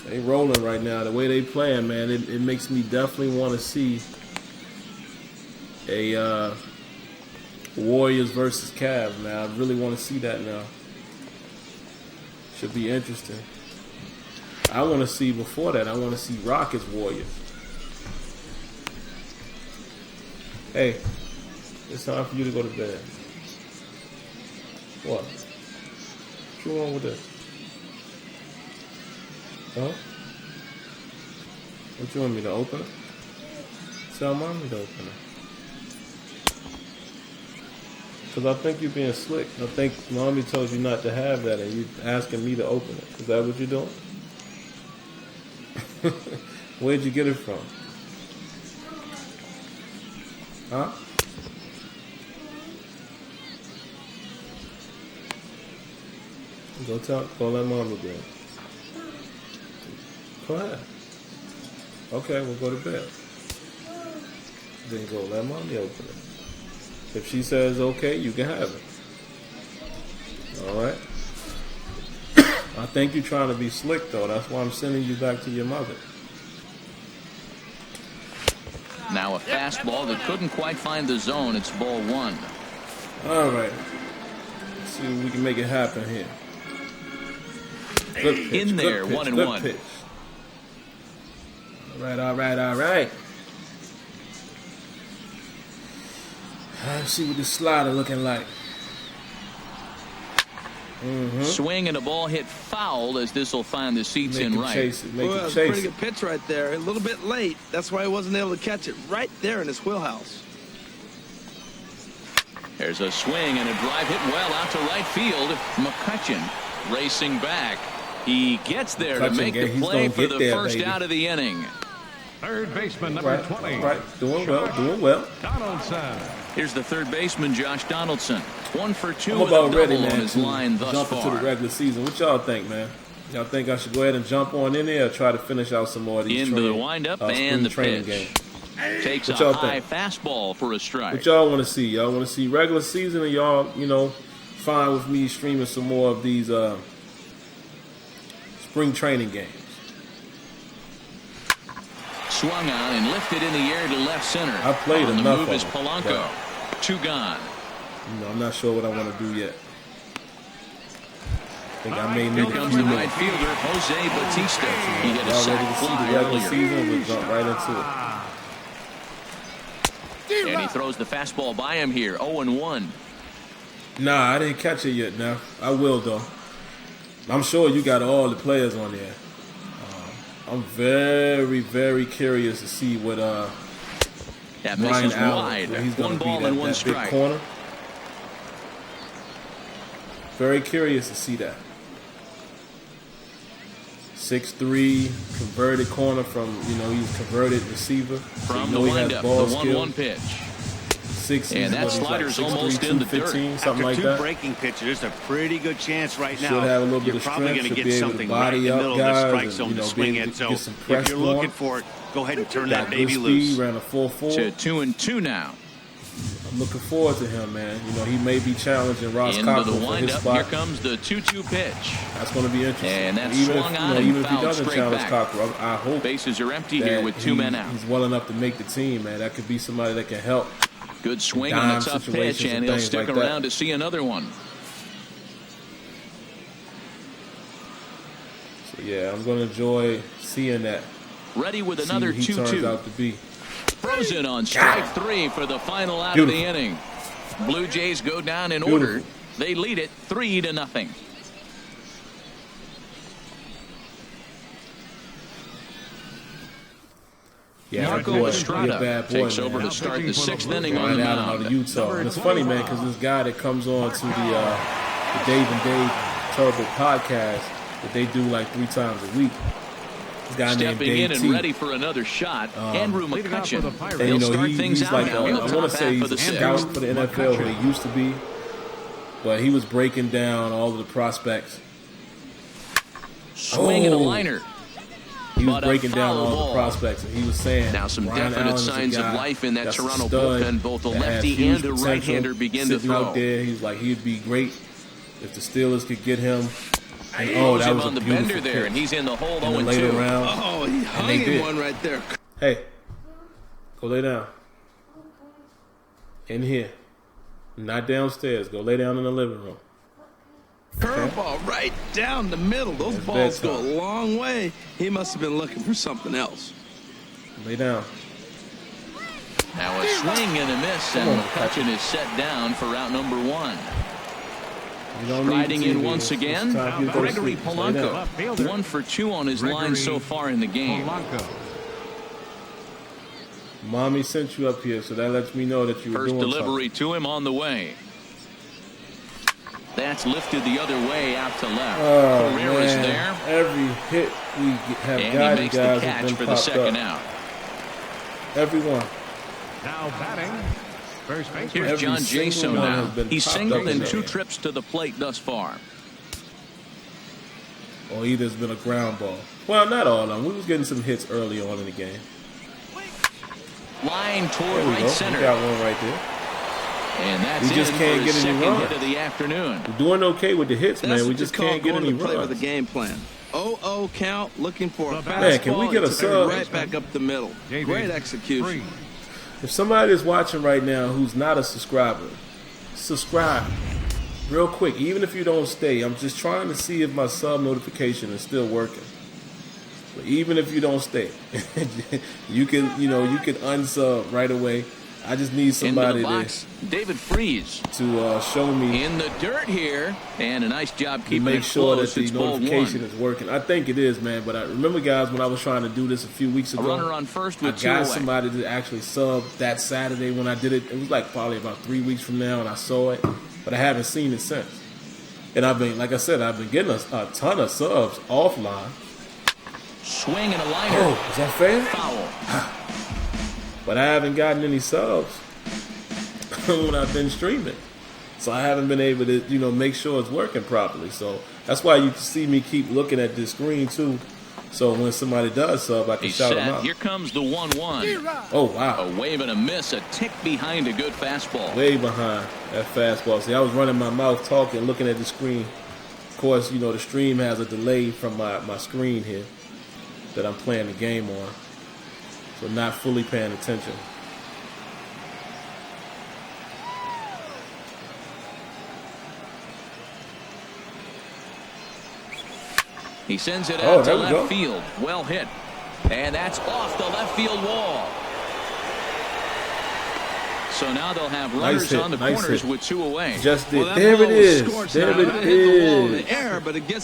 They rolling right now. The way they playing, man, it makes me definitely want to see a Warriors versus Cavs, man. I really want to see that now. Should be interesting. I want to see before that. I want to see Rockets Warriors. Hey, it's time for you to go to bed. What? What's wrong with this? Huh? What you want me to open it? Tell Mommy to open it. Because I think you're being slick. I think Mommy told you not to have that and you're asking me to open it. Is that what you're doing? Where'd you get it from? Huh? Go let Mommy do it. Go ahead. Okay, we'll go to bed. Then go let Mommy open it. If she says okay, you can have it. Alright? I think you're trying to be slick though. That's why I'm sending you back to your mother. Now a fastball that couldn't quite find the zone. It's ball 1. All right. Let's see if we can make it happen here. Good pitch, in there, good pitch, 1-1. Pitch. All right. Let's see what this slider looking like. Swing and a ball hit foul as this will find the seats in right. Chase it. Make it chase pretty good pitch right there. A little bit late. That's why he wasn't able to catch it right there in his wheelhouse. There's a swing and a drive hit well out to right field. McCutchen racing back. He gets there to make the play for the first out of the inning. Third baseman, number 20. Right. Doing well. Donaldson. Here's the third baseman, Josh Donaldson. 1 for 2 I'm with about a ready, double man, on his line thus jump far. into the regular season. What y'all think, man? Y'all think I should go ahead and jump on in there or try to finish out some more of these into the windup and the pitch. Games? Takes a high fastball for a strike. What y'all want to see? Y'all want to see regular season, or y'all, you know, fine with me streaming some more of these spring training games? Swung on and lifted in the air to left center. I played on enough the move of is Polanco. 2 gone. You know, I'm not sure what I want to do yet. I think I may need Here comes the right fielder, Jose Bautista. He hit a sac fly earlier. Season, we'll jump right into it. And he throws the fastball by him here. 0-1. Nah, I didn't catch it yet. Now I will though. I'm sure you got all the players on there. I'm very, very curious to see what Ryan Allen, he's going to be that big corner. Very curious to see that. 6'3", converted corner from, he's converted receiver. From the windup, the 1-1 pitch. 6', and that slider's like 6'3", almost in the dirt. Something like that. After 2 breaking pitches, there's a pretty good chance right now. Should have a little bit of probably strength. Going to get something body right in the middle of the strike and, zone to swing at. So if you're looking for it, go ahead and turn that baby loose. Ran a 4.4. To 2-2 now. I'm looking forward to him, man. He may be challenging Ross Cockrell for his spot. Here comes the 2-2 pitch. That's going to be interesting. And that's even swung if, on even and if he doesn't straight challenge back. Cockrell, I hope bases are empty here with 2 men out. He's well enough to make the team, man. That could be somebody that can help. Good swing on a tough pitch, and he'll stick around to see another one. So, yeah, I'm going to enjoy seeing that. Ready with another 2-2. Turns out to be. Frozen on strike 3 for the final out of the inning. Blue Jays go down in order. They lead it 3-0. Yeah, Marco Estrada takes over to start the 6th inning on the mound. Out of Utah. And it's funny, man, because this guy that comes on to the Dave and Dave Turbo podcast that they do like 3 times a week. This guy named Dave in and T. ready for another shot. Andrew McCutcheon. And, he's like I want to say he's a scout for the NFL, what he used to be. But he was breaking down all of the prospects. Swing and a liner. He was breaking down all the prospects, and he was saying now some Ryan definite Allen signs of life in that Toronto bullpen. Both a lefty and a right-hander begin to throw. Out there, he's like he'd be great if the Steelers could get him. And, that was on the bender there, and he's in the hole 0-2. Oh, he hung him one right there. Hey, go lay down. In here, not downstairs. Go lay down in the living room. Curveball right down the middle. Those balls go a long way. He must have been looking for something else. Lay down. Now a swing and a miss, and McCutcheon is set down for route number 1. Striding in once again, Gregory Polanco. 1 for 2 on his line so far in the game. Mommy sent you up here, so that lets me know that you were doing something. First delivery to him on the way. That's lifted the other way out to left. Oh, Pereira's there. Every hit we have and got, he makes the catch for the second out. Everyone. Now batting. First baseman. Here's John Jaso now. He's singled in 2 trips to the plate thus far. Or either it's been a ground ball. Well, not all of them. We was getting some hits early on in the game. Line toward right center. We got one right there. And that's we just can't get any runs. Hit of the afternoon. We're doing okay with the hits, man. We just can't get any runs. With the game plan. 0-0 count, looking for a fastball. Man, can we get a sub? Right back up the middle. Great execution. If somebody is watching right now who's not a subscriber, subscribe real quick. Even if you don't stay, I'm just trying to see if my sub notification is still working. But even if you don't stay, you can unsub right away. I just need somebody David Freese to show me in the dirt here, and a nice job keeping make it sure close. that the notification is working. I think it is, man. But I remember, guys, when I was trying to do this a few weeks ago, a runner on first with I got somebody to actually sub that Saturday when I did it. It was like probably about 3 weeks from now, and I saw it, but I haven't seen it since. And I've been, like I said, I've been getting a ton of subs offline. Swing and a liner. Oh, is that fair? Foul. But I haven't gotten any subs when I've been streaming. So I haven't been able to, make sure it's working properly. So that's why you see me keep looking at this screen, too. So when somebody does sub, I can shout them out. Here comes the 1-1. Oh, wow. A wave and a miss, a tick behind a good fastball. Way behind that fastball. See, I was running my mouth talking, looking at the screen. Of course, the stream has a delay from my screen here that I'm playing the game on. So not fully paying attention. He sends it out to left field. Well hit. And that's off the left field wall. So now they'll have runners on the corners with 2 away. Just did. There it is. There it is.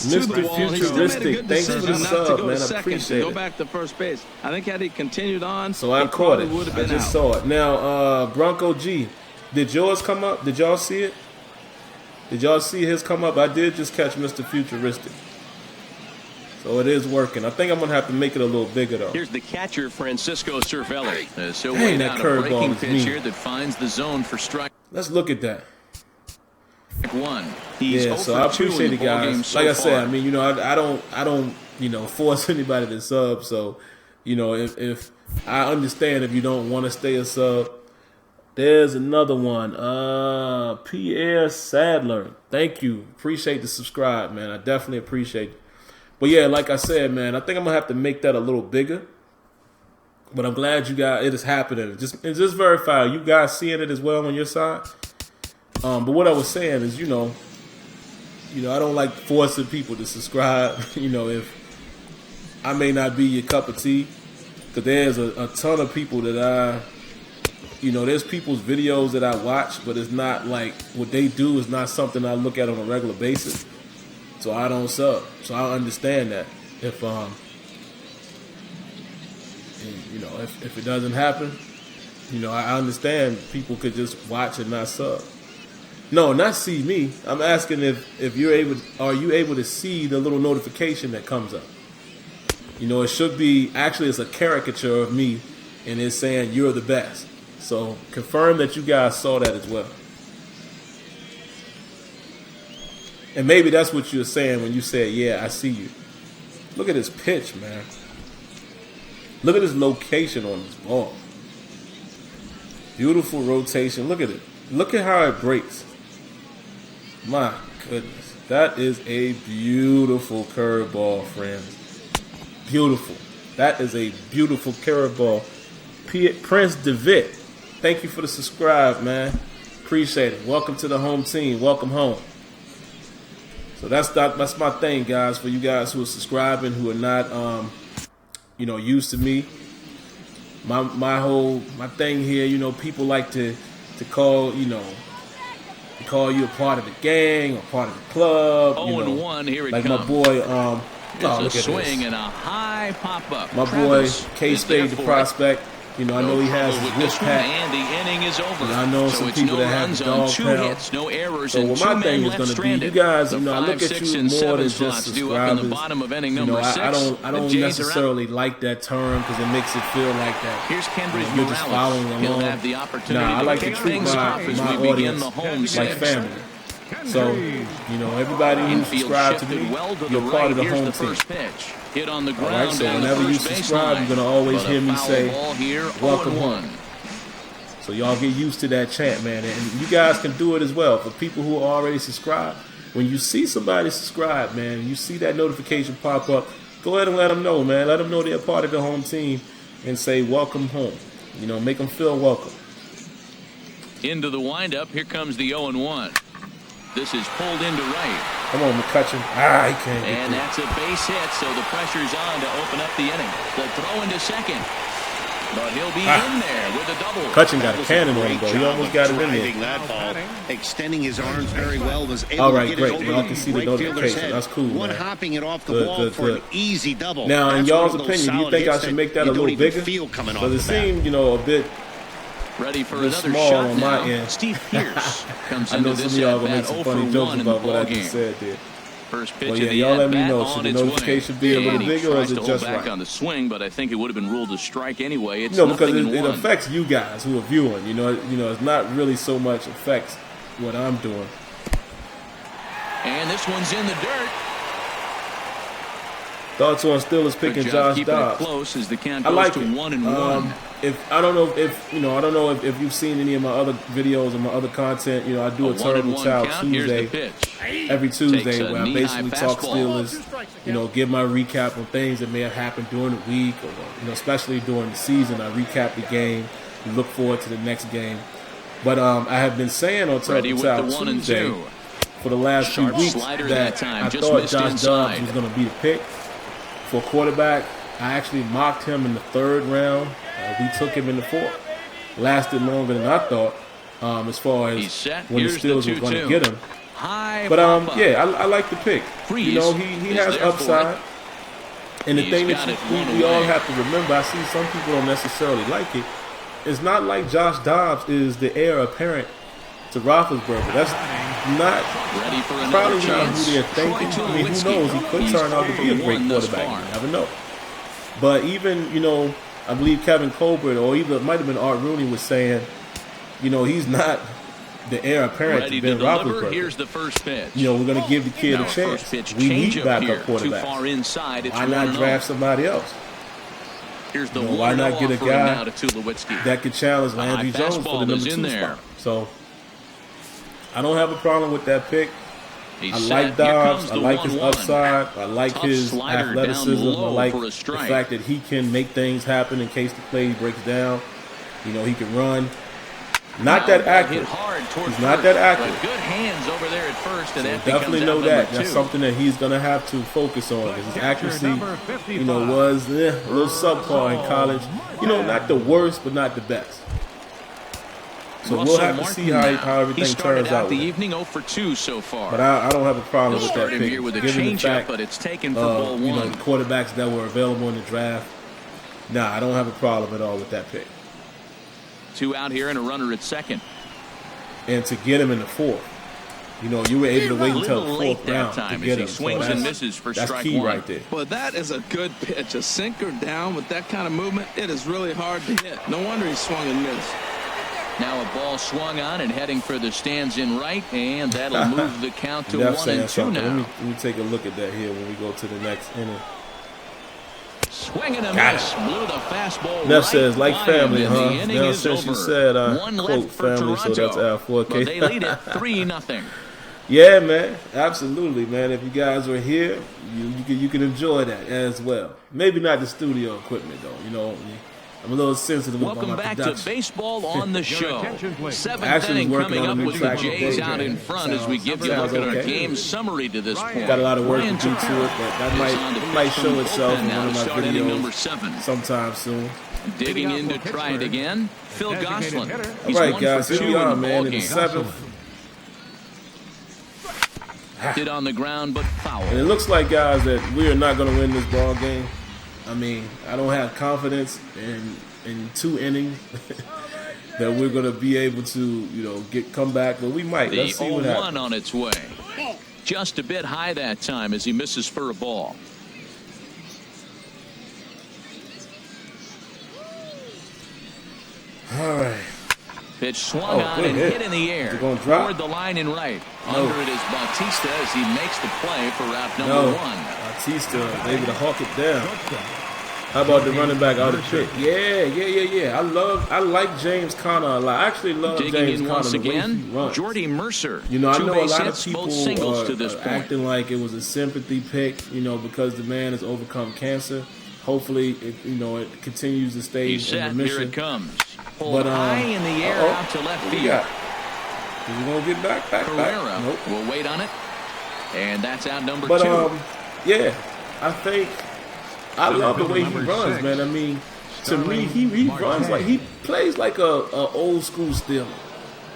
Mr. Futuristic, thanks for the sub, man. I appreciate it. Go back to first base. I think had he continued on, so I caught it. I just saw it. Now, Bronco G, did yours come up? Did y'all see it? Did y'all see his come up? I did just catch Mr. Futuristic. So it is working. I think I'm going to have to make it a little bigger, though. Here's the catcher, Francisco Cervelli. So dang, that curveball pitch here that finds the zone for strike. Let's look at that. One. He's so I appreciate it, guys. Like I said, I mean, you know, I don't, you know, force anybody to sub. So, you know, if I understand if you don't want to stay a sub. There's another one. Pierre Sadler. Thank you. Appreciate the subscribe, man. I definitely appreciate it. But yeah, like I said, man, I think I'm gonna have to make that a little bigger. But I'm glad you guys, it is happening. Just verify, you guys seeing it as well on your side. But what I was saying is, you know, I don't like forcing people to subscribe. You know, if I may not be your cup of tea, because there's a ton of people that there's people's videos that I watch, but it's not like what they do is not something I look at on a regular basis. So I don't sub. So I understand that if if it doesn't happen, you know, I understand people could just watch and not sub. No, not see me. I'm asking if you're able. Are you able to see the little notification that comes up? You know, it should be actually it's a caricature of me, and it's saying you're the best. So confirm that you guys saw that as well. And maybe that's what you're saying when you said, yeah, I see you. Look at this pitch, man. Look at this location on this ball. Beautiful rotation. Look at it. Look at how it breaks. My goodness. That is a beautiful curveball, friends. Beautiful. That is a beautiful curveball. Prince DeVitt, thank you for the subscribe, man. Appreciate it. Welcome to the home team. Welcome home. So that's my thing, guys. For you guys who are subscribing, who are not, used to me. My thing here, you know, people like to call, to call you a part of the gang or part of the club. 0-1, here it like comes. My boy, it's a swing and a high pop up. My boy K-State, the prospect. You know, I know he has his wrist pack. And the inning is over. I know some people that have dog pound. No errors, so what my thing is going to be, you guys, you know, I look at you more than just subscribers. You know, I don't necessarily like that term because it makes it feel like that. Here's Kendrick you're just following along. Nah, I like to treat my audience like family. So, you know, everybody who subscribes to me, you're part of the home team. Hit on the All ground. right, so whenever you subscribe, you're going to always hear me say, welcome home. So y'all get used to that chant, man. And you guys can do it as well. For people who are already subscribed, when you see somebody subscribe, man, you see that notification pop up, go ahead and let them know, man. Let them know they're part of the home team and say, welcome home. You know, make them feel welcome. Into the windup, here comes the 0-1. This is pulled into right. Come on, McCutcheon. He can't get And through. that's a base hit, so the pressure's on to open up the inning. The throw into second. But he'll be in there with a double. McCutcheon got a cannon on him, though. He almost got it in there. That ball, extending his arms very well, was able to get great. it Y'all over can see the notification. That's cool, One man. hopping it off the wall for an easy double. Now, in y'all's opinion, do you think I should make that a little bigger? Because it seemed, a bit... Ready for another small shot on now. my end. Steve Pierce comes I into know some this of y'all gonna at-bat make some funny 0 for jokes 1 in about the what I ballgame. just said there. First pitch Well, of the y'all let me at-bat know. Should on the its notification way. be a little And he bigger, or tries is it to hold just back right? on the swing, but I think it would have been ruled a strike anyway. It's No, because nothing in it one. affects you guys who are viewing. You know, it's not really so much affects what I'm doing. And this one's in the dirt. Thoughts on Steelers picking Josh Dobbs? Close as the count I goes like to it. 1-1. I don't know if you've seen any of my other videos or my other content. You know, I do a Terrible Child Tuesday every Tuesday where I basically talk Steelers. You know, give my recap on things that may have happened during the week, or especially during the season. I recap the game. We look forward to the next game. But I have been saying on Terrible Child Tuesday for the last few weeks that I thought Josh Dobbs was going to be the pick for quarterback. I actually mocked him in the 3rd round. We took him in the 4th. Lasted longer than I thought. as far as when the Steelers were going to get him. But yeah, I like the pick. You know, he has upside. And the thing that we all have to remember, I see some people don't necessarily like it. It's not like Josh Dobbs is the heir apparent to Roethlisberger. That's not probably not who they're thinking. I mean, who knows? He could turn out to be a great quarterback. You never know. But even, you know, I believe Kevin Colbert, or even it might have been Art Rooney, was saying, you know, he's not the heir apparent to Ben Roethlisberger. Here's the first pitch. You know, we're going to give the kid a chance. We need backup quarterbacks. Why not draft somebody else? Here's the why not get a guy that could challenge Landry Jones for the number 2 spot? So I don't have a problem with that pick. I like Dobbs. I like his upside. I like his athleticism. I like the fact that he can make things happen in case the play breaks down. You know, he can run. Not that accurate. He's not that accurate. Good hands over there at first, and so definitely know that. That's something that he's going to have to focus on. Because his accuracy, you know, was a little subpar in college. You know, not the worst, but not the best. So we'll have to see how everything turns out. The evening 0 for 2 so far. But I don't have a problem with that pick. Given the fact, but it's taken for ball 1. You know, the quarterbacks that were available in the draft. Nah, I don't have a problem at all with that pick. 2 out here and a runner at second. And to get him in the 4th. You know, you were able to wait until the 4th round to get him. Swings and misses for that's strike key 1. right there. But that is a good pitch. A sinker down with that kind of movement, it is really hard to hit. No wonder he swung and missed. Now a ball swung on and heading for the stands in right, and that'll move the count to 1-2 now. Let me take a look at that here when we go to the next inning. Swing and a miss. Blew the fastball. Neff says, like family, huh? Now, since you said, quote, family, so that's Ep.4. Well, they lead it 3-0. Yeah, man. Absolutely, man. If you guys are here, you can enjoy that as well. Maybe not the studio equipment, though. You know, I'm a little sensitive about my Welcome back to Baseball on the Show. 7th inning coming up with the Jays out in front as we give you a look at our game summary to this point. Got a lot of work to do to it, but that might show itself in one of my videos sometime soon. Digging in to try it again, Phil Gosselin. All right, guys, here we are, man, in the 7th. Hit on the ground, but foul. And it looks like, guys, that we are not going to win this ball game. I mean, I don't have confidence in 2 innings that we're going to be able to, you know, come back, but we might. Let's see what happens. The 0-1 on its way. Just a bit high that time as he misses for a ball. All right. Pitch swung on and hit in the air. Toward the line and right. Under it is Bautista as he makes the play for route number 1. Bautista able to hawk it down. How about the running back out of the pit? Yeah. I like James Conner a lot. I actually love James Conner the way he runs. Jordy Mercer. You know, I know a lot of people are acting like it was a sympathy pick, you know, because the man has overcome cancer. Hopefully, it continues to stay in remission. Here it comes. Pulled high in the air out to left field. Is he going to get back? Pereira will wait on it. And that's out number 2. Yeah, I think I love the way he runs, man. I mean, to me, he runs like he plays like a old school Steeler.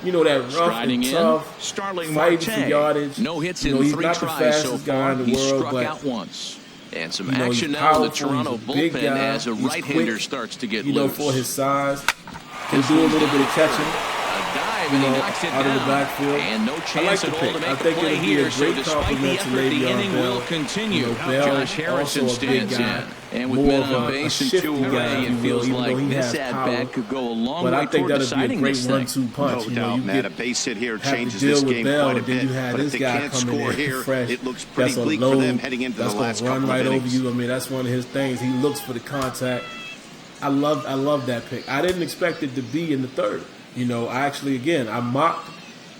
You know, that rough and tough, fighting for yardage. No hits in 3 tries so far. He struck out once. And some action now in the Toronto bullpen as a right-hander starts to get loose. For his size, can do a little bit of catching. And he knocks it out down. of the backfield. And no chance at all to make the play here. So despite the effort, the inning will continue. Josh Harrison stands in. And with men on base and 2 away, it feels like this at-bat could go a long way toward deciding this thing. No doubt, man. A base hit here changes this game quite a bit. But if they can't score here, it looks pretty bleak for them heading into the last couple of innings. I mean, that's one of his things. He looks for the contact. I love that pick. I didn't expect it to be in the 3rd. You know, I mocked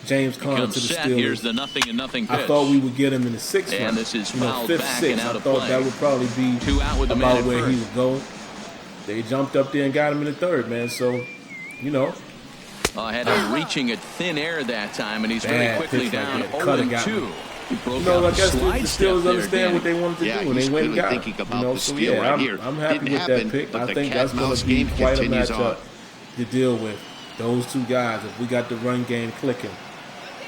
James Conner to the Steelers. Here's the 0-0 pitch. I thought we would get him in the 6th round. And this is fouled 5th, back 6th. and out of I thought play. that would probably be 2 out with the about man where he would go. They jumped up there and got him in the 3rd, man. So, you know. Had him reaching at thin air that time, and he's very quickly down 0-2. You know, I guess the Steelers understand what they wanted to do, and they went and got him. I'm happy with that pick. I think that's going to be quite a matchup to deal with. those two guys, if we got the run game clicking,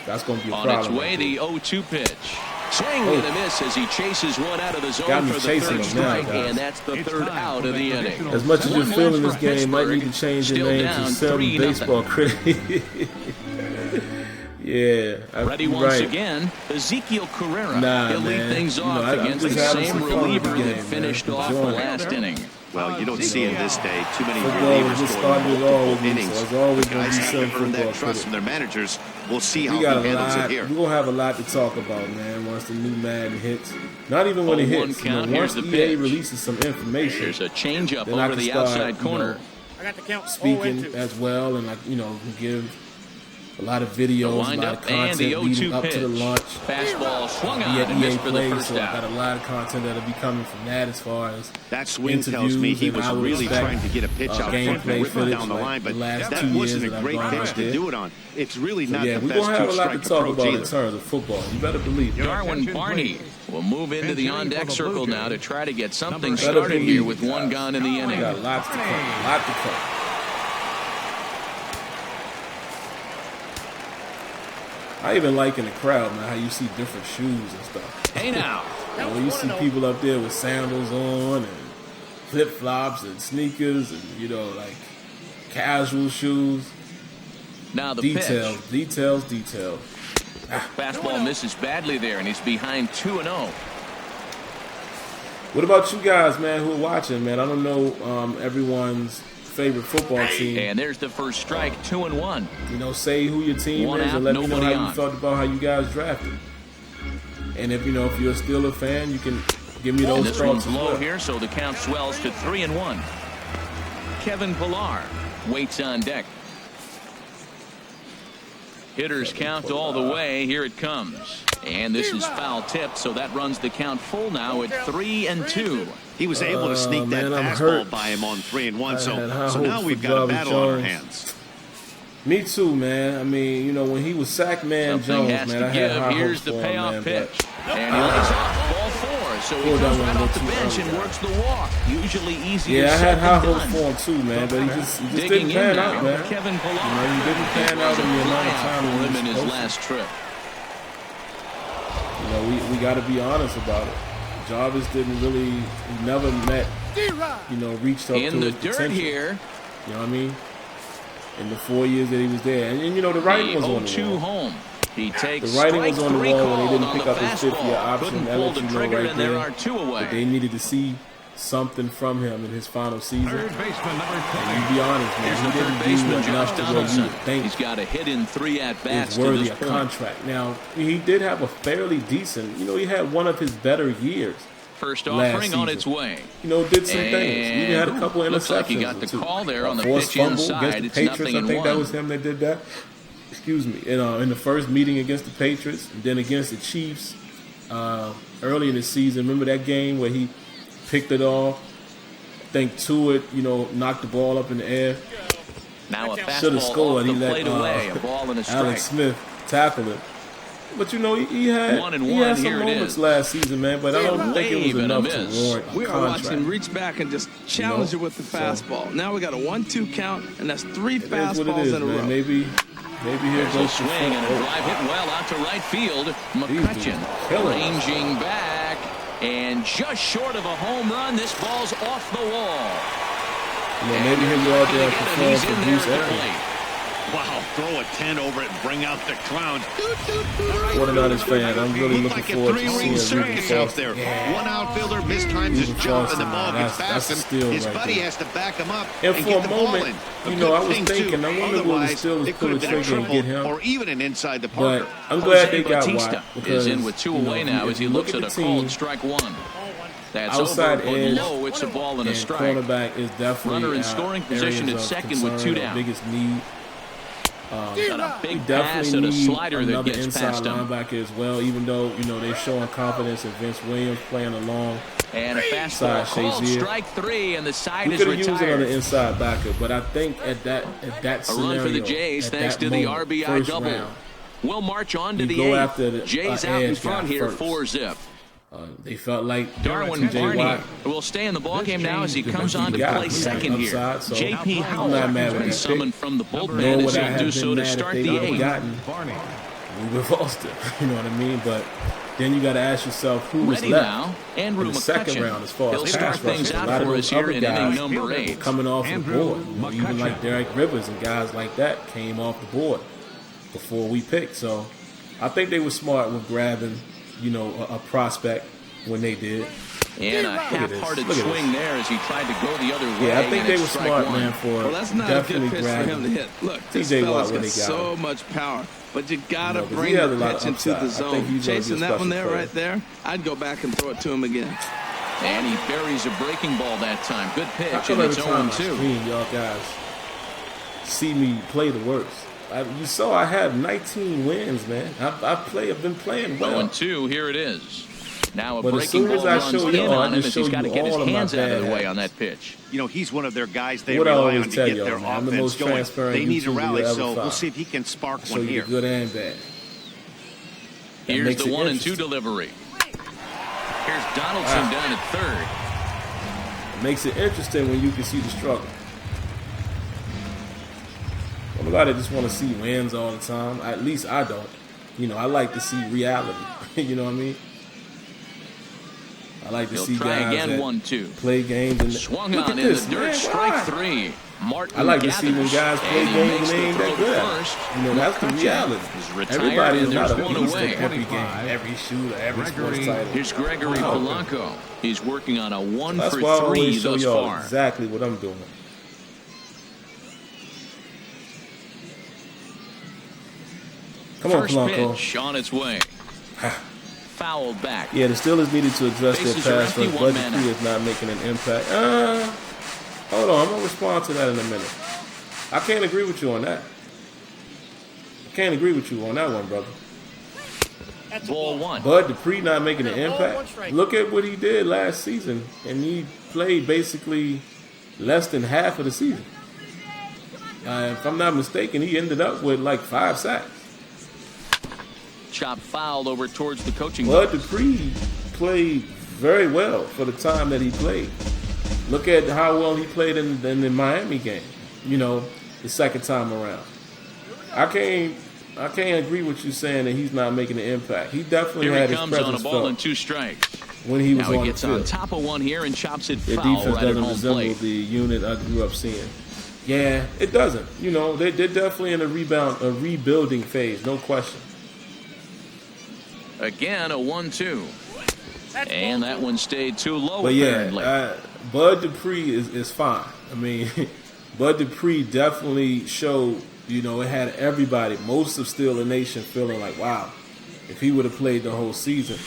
that's going to be a problem. On its way, the 0-2 pitch. Swing and a miss as he chases one out of the zone for the third strike, and that's the third out of the inning. As much as you're feeling this game, might need to change your name to Sim Baseball Critic. Yeah, ready once again, Ezekiel Carrera. He'll lead things off against the same reliever that finished off the last inning. Well, you don't see in this day too many relievers scoring multiple innings. The guys have earned that trust from their managers. We'll see how he handles it here. We're going to have a lot to talk about, man, once the new Madden hits. Not even when it hits. Once EA releases some information. There's a changeup over the outside corner. I got the count. Speaking as well, and give a lot of videos, a lot of content leading up to the launch. Fastball swung on and missed for the first out. I got a lot of content that'll be coming from that as far as that swing tells me he was really trying to get a pitch out front and rip it down the line, but that wasn't a great pitch to do it on. It's really not the best two-strike approach. We're going to have a lot to talk about in terms of football. You better believe it. Darwin Barney will move into the on-deck circle now to try to get something started here with one gone in the inning. Got lots to come. A lot to come. I even like in the crowd, man, how you see different shoes and stuff. Hey now. You see people up there with sandals on and flip-flops and sneakers and, like casual shoes. Now the details, pitch. Details. Fastball misses badly there, and he's behind 2-0. What about you guys, man, who are watching, man? I don't know everyone's favorite football team. And there's the first strike, 2-1. Say who your team is and let me know how you felt about how you guys drafted. And if you're a Steelers fan, you can give me those thoughts as well. Low here, so the count swells to 3-1. Kevin Pillar waits on deck. Hitters count all the way. Here it comes. And this is foul tip, so that runs the count full now at 3-2. He was able to sneak that fastball by him on 3-1, so now we've got a battle on our hands. Me too, man. I mean, when he was sacked, man, Jones, man, I had high hopes for him, man. Here's the payoff pitch. And he lays off ball 4, so he comes right off the bench and works the walk. Usually easy to I had high hopes done. for him too, man, but he just didn't pan out, man. Kevin Pillar. He didn't pan out in the amount of time for him in his last trip. We got to be honest about it. Jarvis he never met, reached up to in the his dirt potential. here. You know what I mean? In the 4 years that he was there. And the writing was on the wall. Home. He takes the writing was on the wall when they didn't pick up his fifth-year option. That lets you know right there are 2 away. That they needed to see something from him in his final season. Third baseman number 10. And you be honest, man, he didn't do enough to where you would think he's got a hit in 3 at-bats is worthy of contract. Now, he did have a fairly decent, he had one of his better years. First offering on its way. Did some things. He even had a couple interceptions. Looks like he got the call there on the pitch inside. Against the Patriots. I think that was him that did that. Excuse me. In the first meeting against the Patriots, and then against the Chiefs early in the season. Remember that game where he picked it off? I think Tuitt, knocked the ball up in the air. Now a fastball should have scored. He let away. A ball and a strike. Alex Smith tackle it. But he had some moments last season, man. But I don't think it was enough to warrant a We are contract. watching reach back and just challenge it with the fastball. Now we got a 1-2 count, and that's 3 fastballs in a row. Maybe he'll go swing and a drive hit well out to right field. McCutcheon ranging back, and just short of a home run. This ball's off the wall. Maybe he'll go out there and perform for Bruce Arians. Wow, throw a 10 over it and bring out the clowns. 49ers fan, I'm really looking forward to seeing Regan out there. One outfielder mistimes his jump and the ball gets past him. His buddy has to back him up and get the ball in. I was thinking, I wonder will the Steelers pull the trigger and get him. Or even an inside the Parker. But I'm glad they got Watt. Is in with 2 away now as he looks at a called strike 1. That's outside over, edge. No, it's a ball and a strike. Cornerback is definitely runner in scoring position at second with 2 down. Biggest need. Got a big pass and a slider that gets past him. Linebacker as well, even though they're showing confidence in Vince Williams playing along. And a fastball called strike 3, and the side is retired. We could have used it on the inside backer, but I think at that scenario, a run for the Jays thanks to the RBI double. We'll march on to the 8th. Jays out in front here, 4-zip. They felt like Darwin Barney will stay in the ballgame now as he comes on to play second here. So J.P. Howell has been summoned from the bullpen as he'll do so to start the eighth. Ruben Foster, you know what I mean? But then you got to ask yourself who was left now, Andrew in the second round as far He'll as start pass things rushers. out A lot of for those us here other in inning guys number 8. coming off the board. Even like Derek Rivers and guys like that came off the board before we picked. So I think they were smart with grabbing, a prospect when they did. And a half-hearted swing there as he tried to go the other way. Yeah, I think they were smart, man, well, that's not a good pitch for him to hit. Look, this fella's got so much power. But you got to bring the pitch into the zone. Chasing that one there, right there, I'd go back and throw it to him again. And he buries a breaking ball that time. Good pitch, and it's 0-2. Y'all guys see me play the worst. You saw I had 19 wins, man. I've been playing well. 0-2, here it is. Now a but breaking ball runs in on him as he's got to get his hands out of the way habits. on that pitch. He's one of their guys they rely on to get their offense going. They need a rally, so we'll see if he can spark one here. Good and bad. Here's the 1-2 delivery. Here's Donaldson down at third. It makes it interesting when you can see the struggle. A lot of just want to see wins all the time. At least I don't. I like to see reality. You know what I mean? I like to see guys again, that play games and swung on in the dirt. Strike 3. I like to see when guys play games and they ain't that good at it. That's the reality. Everybody is not a beast in every game, every shooter, every sports title. Here's Gregory Polanco. He's working on a 1 for 3 That's why I always show thus y'all far. exactly what I'm doing. Come on, First Polanco. pitch on its way. Fouled back. Yeah, the Steelers needed to address Bases their are pass empty, rush. one Bud man Dupree is not making an impact. Hold on, I'm gonna respond to that in a minute. I can't agree with you on that. I can't agree with you on that one, brother. Ball 1. Bud Dupree not making an impact. Look at what he did last season, and he played basically less than half of the season. If I'm not mistaken, he ended up with like 5 sacks. Chop fouled over towards the coaching Bud Dupree played very well for the time that he played. Look at how well he played in the Miami game, the second time around. I can't agree with you saying that he's not making an impact. He definitely had his presence on a ball and 2 strikes. When he was now on he gets the field. On top of one here and chops it Their foul defense right at doesn't home resemble plate. the unit I grew up seeing. Yeah, it doesn't. They're definitely in a rebuilding phase, no question. Again, a 1-2. And that one stayed too low. But yeah, Bud Dupree is fine. I mean, Bud Dupree definitely showed, it had everybody, most of Steeler Nation feeling like, wow, if he would have played the whole season.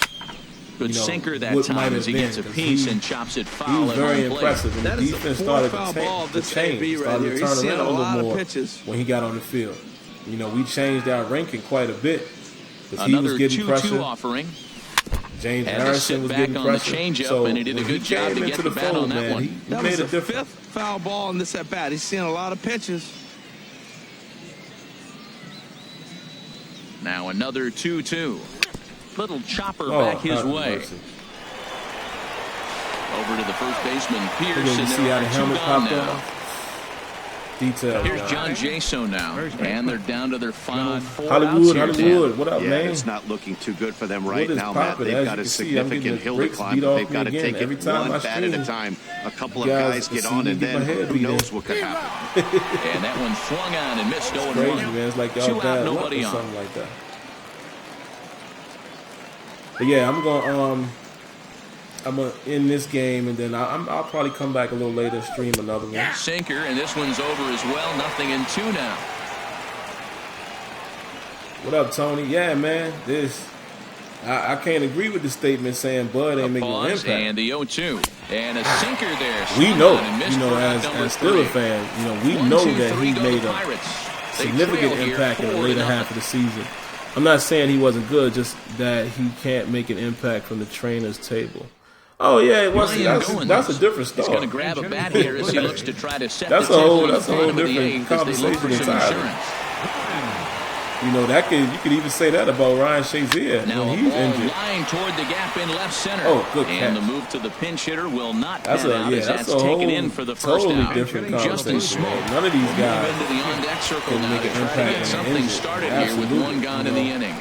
Good sinker that time as he gets a piece and chops it foul. He was very at impressive, and the defense started to change, started to turn around a little more when he got on the field. We changed our ranking quite a bit. He was getting pressure. Offering. James Harrison was getting pressure. So and he did a good job to get the bat on that one. He made a difference. 5th foul ball in this at bat. He's seeing a lot of pitches. Now another 2-2. Little chopper back his way. Mercy. Over to the first baseman, Pierce. And see how the helmet popped off. Detail. Here's John Jaso now, and they're down to their final 4 Hollywood, outs Hollywood, what up, man? It's not looking too good for them right now, Matt. Poppin'? They've got a significant hill to climb, but they've got to take it one bat at a time. A couple of guys get on, and then who knows what could happen. And that one swung on and missed 0-1. Crazy, man. It's like y'all 2 out, bad luck nobody or on. something like that. But yeah, I'm gonna end this game, and then I'll probably come back a little later and stream another one. Sinker, and this one's over as well. 0-2 now. What up, Tony? Yeah, man. I can't agree with the statement saying Bud ain't making an impact. And the 0-2. And a sinker there. We know, as Steelers fans, we know that he made a significant impact in the later half of the season. I'm not saying he wasn't good, just that he can't make an impact from the trainer's table. Oh yeah, that's a different story. He's going to grab a bat here as he looks to try to set that's the a table whole different conversation entirely. You know, you could even say that about Ryan Shazier when he's injured. Lying toward the gap in left center. Oh, good catch. And the move to the pinch hitter will not pan out as that's taken in for the first totally out. Different Justin Smoke. None of these guys into the on-deck circle can now make to an try to impact get something started here with one gone in the inning.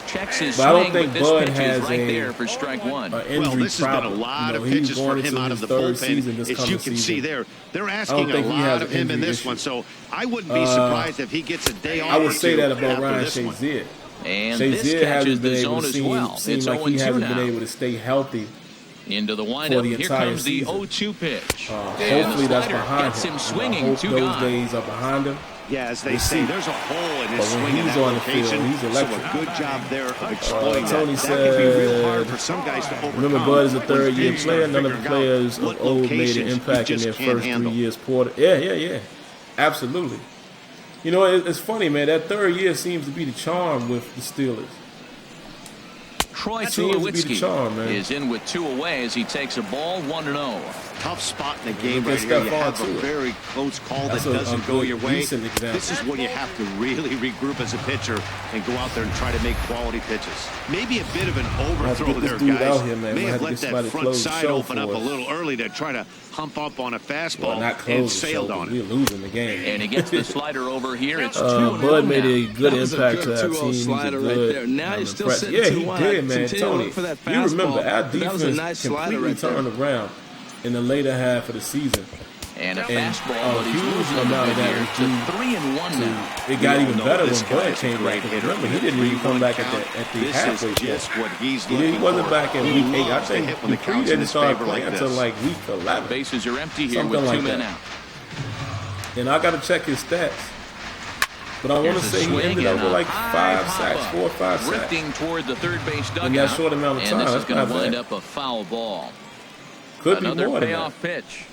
Checks his swing, I don't think but this Bud pitch has is right there for strike one. Well, this has been a lot of pitches for him out of the bullpen. As you can see there, they're asking a lot of him in this one. So I wouldn't be surprised if he gets a day off. I would say that about Ryan Shazier. And Shazier hasn't been able to seem like he hasn't been able to stay healthy. Into the windup, here comes the 0-2 pitch. Hopefully that's behind him. Him swinging, I hope those days are behind him. Yeah, as they say, there's a hole in his swing in that location. He's electric. So a good job there of exploiting Tony that. Said, That can be real hard for some guys to overcome. Remember, Bud is a third-year player. None of the players of old made an impact in their first 3 years. Porter. Yeah. Absolutely. You know, it's funny, man. That third year seems to be the charm with the Steelers. Troy Tulowitzki is in with 2 away as he takes a ball 1-0. Tough spot in the game right here. You have a very close call that doesn't go your way. This is when you have to really regroup as a pitcher and go out there and try to make quality pitches. Maybe a bit of an overthrow there, guys. May have let that front side open up a little early to try to hump up on a fastball and sailed on it. We're losing the game. And he gets the slider over here. It's 2-1 Bud made a good impact to that team. Slider right there. Now he's still sitting 2-1. Yeah, he did, man. Tony, you remember our defense completely turned around in the later half of the season. And a fastball, but he's losing amount of that to 3-1 now. It got even better when Bud came back. Remember, he didn't even come back at the halfway point. He wasn't back in week 8. I think he didn't start playing until like week 11. Bases are empty here with 2 men out. And I got to check his stats. But I want to say he ended up with like 5 sacks, 4 or 5 sacks. Drifting toward the third base dugout. In that short amount of time. And this is going to wind up a foul ball. Could Another be more payoff pitch.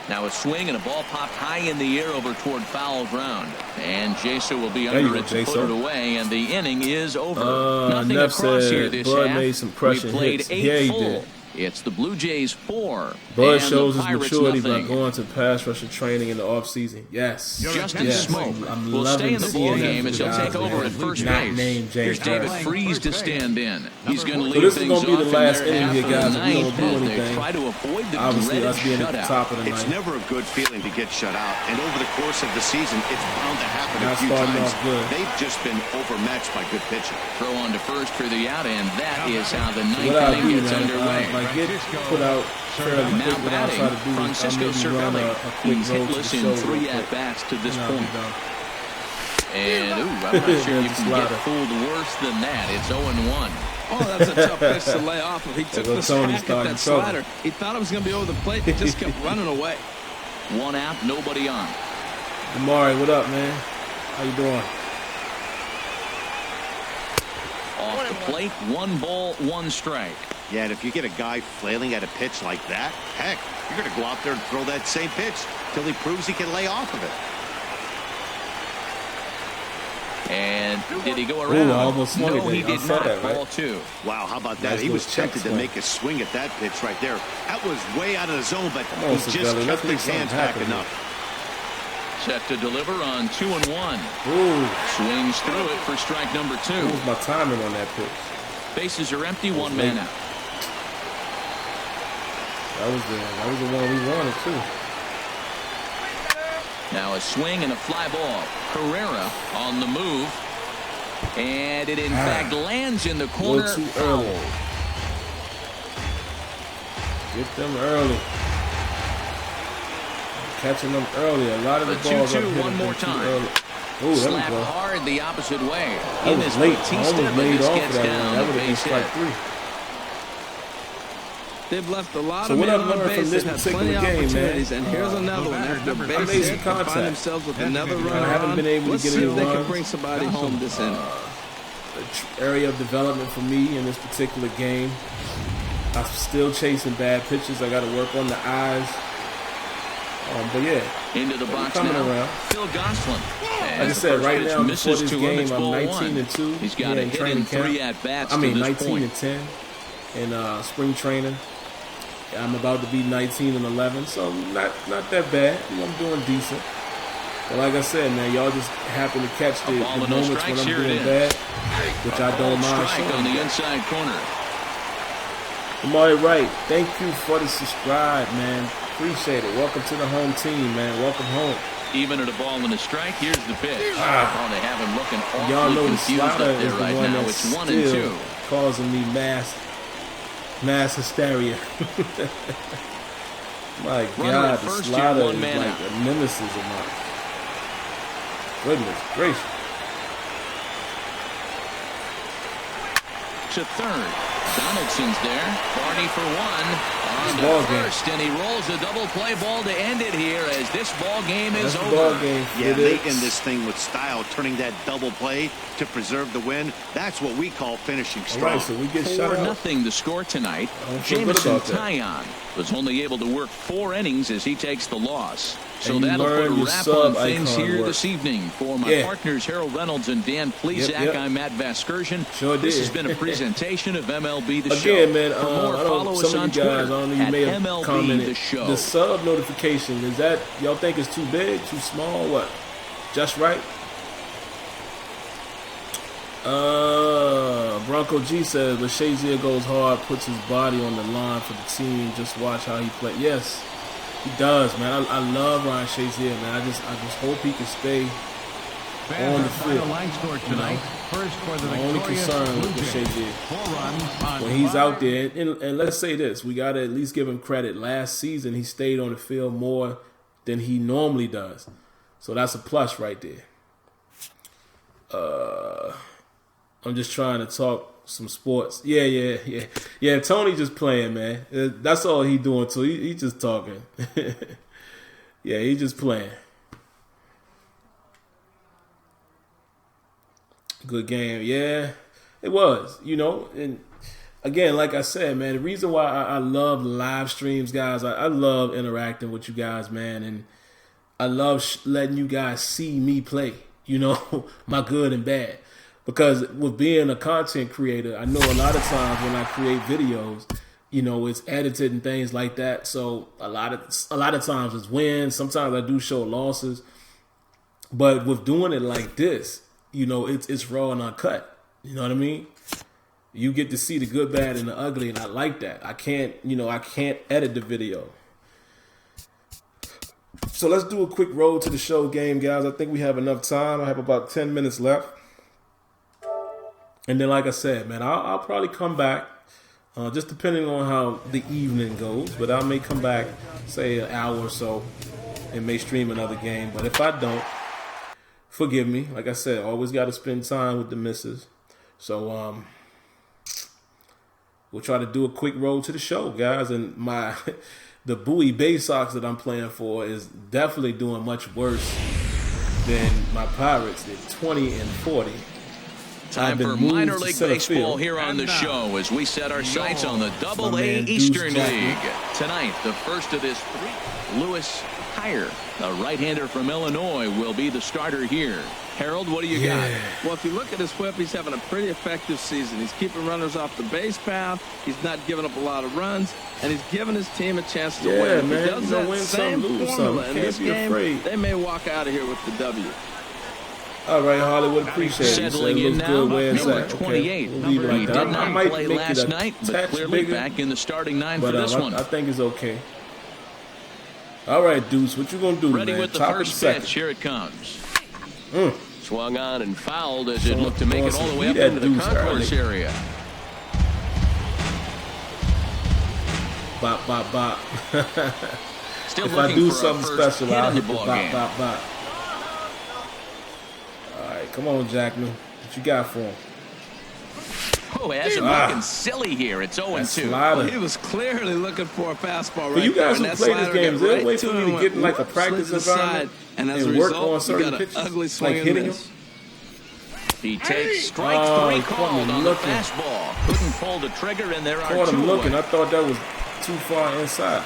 Now a swing and a ball popped high in the air over toward foul ground. And Jaso will be under it to put it away, and the inning is over. Nothing across here this half. Made some pressure we played hits. 8 full. It's the Blue Jays 4. Bud shows his maturity by going to pass rusher training in the offseason. Yes. Justin Smoke will stay in the ball game as he'll take over at first base. Here's David Freese to stand in. He's going to leave things off in their half of the ninth as they try to avoid the dreaded shutout. It's never a good feeling to get shut out, and over the course of the season, it's bound to happen a few times. They've just been overmatched by good pitching. Throw on to first for the out, and that is how the ninth inning gets underway. Get put out fairly quick. What I'll try to do Francisco Cervelli. He's hitless in 3 at-bats to this point. And, I'm not sure you can get fooled worse than that. It's 0-1. Oh, that's a tough pitch to lay off of. He took the smack at that slider. He thought it was going to be over the plate. He just kept running away. 1 out, nobody on. Amari, what up, man? How you doing? Off the plate, 1 ball, 1 strike. Yeah, and if you get a guy flailing at a pitch like that, heck, you're going to go out there and throw that same pitch till he proves he can lay off of it. And did he go around? Ooh, I almost swung no, it. he did not. That, right? Ball 2. Wow, how about that? He was tempted to make a swing at that pitch right there. That was way out of the zone, but he just kept his hands back enough. Set to deliver on 2-1. Ooh. Swings through it for strike number 2. What was my timing on that pitch? Bases are empty, 1 man out. That was the one we wanted too. Now a swing and a fly ball. Carrera on the move, and it in fact lands in the corner. Too early. Get them early. Catching them early. A lot of the balls are hitting one more time. Early. Ooh, there we Slap go. hard the opposite way. That was late. Almost laid off gets that down. one. That would have been strike 3. They've left a lot so of men men on on base that had plenty of opportunities, and here's another one. After base made some hit, contact. find themselves with another run. I haven't been able to get any runs. Let's see if they can bring somebody home this inning. Area of development for me in this particular game. I'm still chasing bad pitches. I got to work on the eyes. But yeah, into the box coming now. Around. Phil Gosselin. Like I said, right now before this game, I'm 19-2. He's got a hit in 3 at bats. 19-10 in spring training. I'm about to be 19-11, so not that bad. I'm doing decent. But like I said, man, y'all just happen to catch the moments when I'm doing bad, which I don't mind showing. On the inside corner. Amari Wright, thank you for the subscribe, man. Appreciate it. Welcome to the home team, man. Welcome home. Even at a ball and a strike, here's the pitch. Oh, they have him looking y'all know the confused slider up there is the right one now. that's It's 1 still and 2. causing me mass hysteria. My God, the slider is like a nemesis of mine. Goodness gracious. To third. Donaldson's there. Barney for 1. On to first, and he rolls a double play ball to end it here as this ball game is over. Yeah, they end this thing with style, turning that double play to preserve the win. That's what we call finishing strong. All right, so we get shut out. 4-0 the score tonight. Jamison Tyon was only able to work 4 innings as he takes the loss. So that'll put a wrap on things here this evening. For my partners Harold Reynolds and Dan Plesac, I'm Matt Vasgersian. This has been a presentation of MLB The Show. Again, man, for more, follow us on Twitter I don't know, you may have MLB commented. The Show. The sub notification, is that, y'all think it's too big, too small, what? Just right? Bronco G says, but Shazier goes hard, puts his body on the line for the team. Just watch how he plays. Yes. He does, man. I love Ryan Shazier, man. I just hope he can stay on the field. My only concern with Shazier, when he's out there, and let's say this, we got to at least give him credit. Last season, he stayed on the field more than he normally does. So that's a plus right there. I'm just trying to talk some sports. Yeah. Tony just playing, man. That's all he doing too. He just talking. Yeah, he just playing. Good game. Yeah, it was. You know, and again, like I said, man, the reason why I love live streams, guys, I love interacting with you guys, man, and I love letting you guys see me play. You know, my good and bad. Because with being a content creator, I know a lot of times when I create videos, you know, it's edited and things like that. So a lot of times it's wins. Sometimes I do show losses. But with doing it like this, you know, it's raw and uncut. You know what I mean? You get to see the good, bad, and the ugly, and I like that. I can't edit the video. So let's do a quick road to the show game, guys. I think we have enough time. I have about 10 minutes left. And then, like I said, man, I'll probably come back, just depending on how the evening goes. But I may come back, say an hour or so, and may stream another game. But if I don't, forgive me. Like I said, always got to spend time with the missus. So we'll try to do a quick road to the show, guys. And the Bowie Bay Sox that I'm playing for is definitely doing much worse than my Pirates. They're 20-40. Time for minor league baseball here on the show as we set our sights on the Double-A Eastern League. Tonight, the first of this 3. Lewis Heyer, the right-hander from Illinois, will be the starter here. Harold, what do you got? Well, if you look at his whip, he's having a pretty effective season. He's keeping runners off the base path. He's not giving up a lot of runs, and he's giving his team a chance to win. Man, he does that win same some, formula in this game. Afraid. They may walk out of here with the W. All right, Hollywood, appreciate it. Settling in now, number 28. We'll leave it like that. Did not play last night, but clearly back in the starting 9 for this one. I think it's okay. All right, Deuce, what you gonna do, Ready man? with the first pitch. Here it comes. Swung on and fouled as it looked to make it all the way up into the concourse area. Bop, bop, bop. Still if I do something special, I'll hit the ball bop, bop, bop. All right, come on, Jackman. What you got for him? Oh, it has him looking silly here. It's 0-2. Well, he was clearly looking for a fastball right there. For you guys who play this game, is there a way for me to get in like a practice environment and work on certain pitches, like hitting them? He takes strike 3 called on the fastball. Couldn't pull the trigger, and there are 2 Caught him looking. I thought that was too far inside.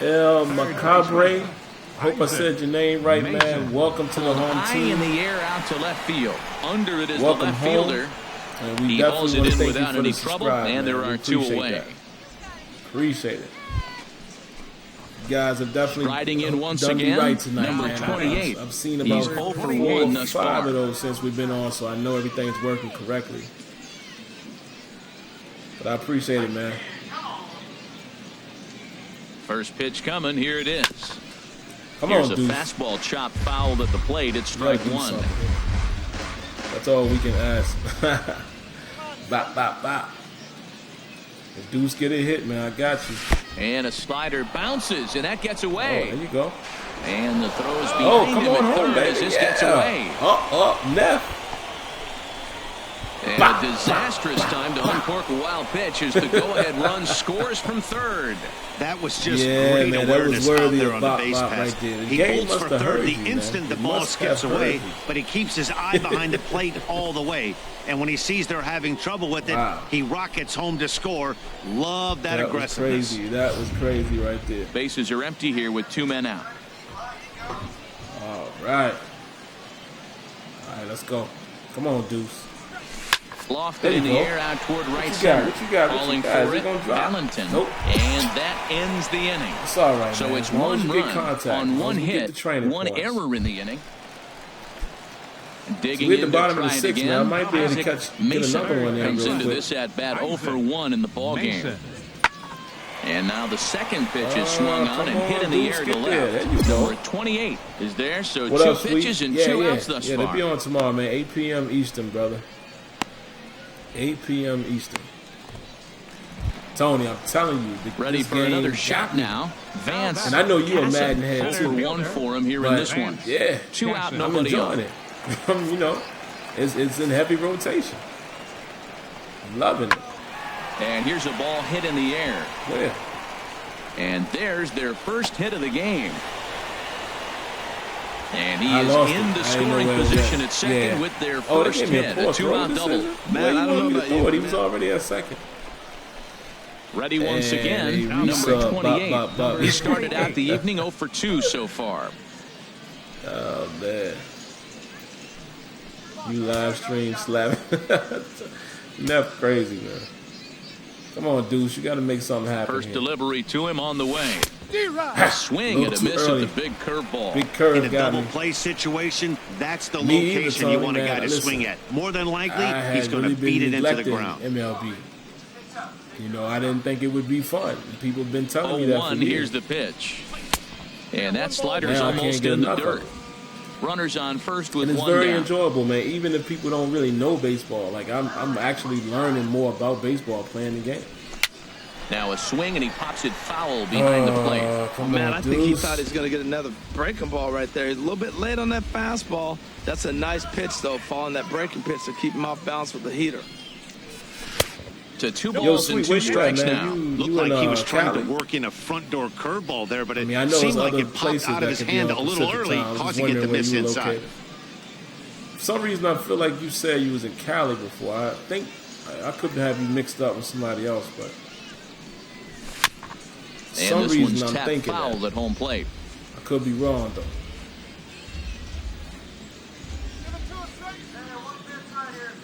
El Macabre. Hope I said your name right, man. Welcome to the home team. High in the air out to left field. Under it is welcome the left home. fielder. And we he hauls it in without any trouble, and there are 2 away. Appreciate it. guys have definitely riding in once done again, me right tonight, number man. 28. I've seen about 0 for 1 thus far. 5 of those since we've been on, so I know everything's working correctly. But I appreciate it, man. First pitch coming. Here it is. Here's a fastball chopped foul at the plate. It's strike one. That's all we can ask. Bop, bop, bop. If Deuce get a hit, man, I got you. And a slider bounces, and that gets away. Oh, there you go. And the throw is behind him at third as this gets away. Neff. And a disastrous time to uncork a wild pitch as the go-ahead run scores from third. That was just great awareness out there on the base pass. Right, he bolts for third the instant the ball skips away, but he keeps his eye behind the plate all the way. And when he sees they're having trouble with it, he rockets home to score. Love that aggressiveness. That was crazy right there. Bases are empty here with 2 men out. All right. All right, let's go. Come on, Deuce. Lofted in the air out toward right center. What you got? Calling for it, Valentin. Nope. And that ends the inning. It's all right, so man. it's 1 run on 1 hit, 1 points. error in the inning. Digging so we're at the in bottom to of the 6th, man. I might be able to get another one in comes real into quick. this at-bat 0 for 1 in the ballgame. And now the second pitch is swung on and hit in the air to left. Number 28 is there, so 2 pitches and 2 outs thus far. Yeah, they'll be on tomorrow, man. 8 p.m. Eastern, brother. 8 p.m. Eastern. Tony, I'm telling you. Ready for another shot now. Vance. And I know you're a Madden head, too. 1 for him here in this one. Yeah. 2 out, I'm nobody enjoying it. You know, it's in heavy rotation. I'm loving it. And here's a ball hit in the air. Where? And there's their first hit of the game. And he is in the scoring position at second with their first hit. A 2-out double. Man, I don't know about you. He was already at second. Ready once again, number 28. He started out the evening 0 for 2 so far. Oh, man. You live stream slapping. Never crazy, man. Come on, Deuce. You got to make something happen. First here. Delivery to him on the way. A swing and a miss at the big curveball. Big curve in a got double me. play situation, that's the location you want a guy to swing at. More than likely, he's going to beat it into the ground. MLB. You know, I didn't think it would be fun. People have been telling me that for years. Here's the pitch. And that slider's almost in the dirt. Runners on first with 1 down. And it's very enjoyable, man. Even if people don't really know baseball, like I'm actually learning more about baseball playing the game. Now a swing and he pops it foul behind the plate. Man, I think he thought he was going to get another breaking ball right there. He's a little bit late on that fastball. That's a nice pitch though, following that breaking pitch to keep him off balance with the heater. To 2 balls and 2 strikes now. Looked like he was trying to work in a front door curveball there, but it seemed like it popped out of his hand a little early, causing it to miss inside. For some reason, I feel like you said you was in Cali before. I think I could have you mixed up with somebody else, but for some reason I'm thinking foul at home plate. I could be wrong though.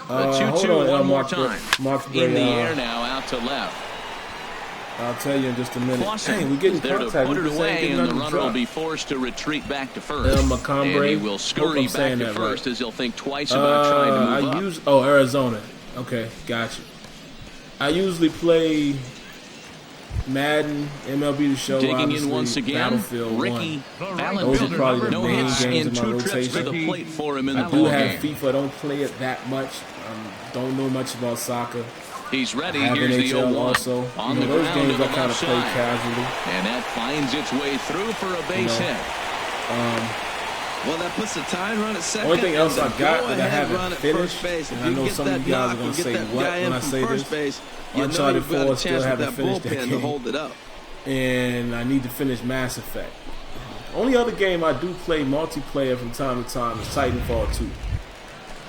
The 2-2 one more time. In the Bray, air now, out to left. I'll tell you in just a minute. Hey, we're getting there contact. To put it away, and the runner will be forced to retreat back to first. And he will scurry back to first as he'll think twice about trying to move up. Arizona. Okay, gotcha. I usually play Madden, MLB The Show, digging in once again. Ricky Valentin. Those are probably the main games in my rotation. To the plate for him in I do have FIFA. I don't play it that much. Don't know much about soccer. He's ready. Here's the 0-1 also. On the those games I kind of play casually. And that finds its way through for a base hit. Well, that puts the tying run at second. Only thing else I got that I haven't finished, and I know some of you guys are going to say what when I say this. Uncharted 4 still haven't finished that game. To hold it up. And I need to finish Mass Effect. Only other game I do play multiplayer from time to time is Titanfall 2.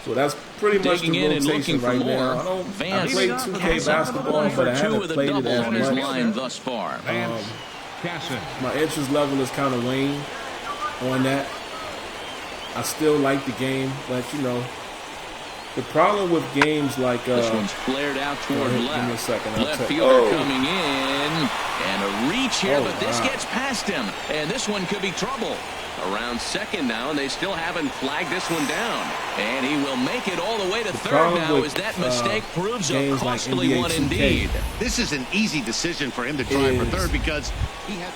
So that's pretty much the rotation right now. I play 2K basketball, but I haven't played it as much. Thus far. My interest level is kind of waned on that. I still like the game, but you know, The problem with games like this one's flared out toward left. Give me a second. Left fielder coming in, and a reach here, but this gets past him, and this one could be trouble. Around second now, and they still haven't flagged this one down. And he will make it all the way to third now as that mistake proves a costly one indeed. This is an easy decision for him to try for third because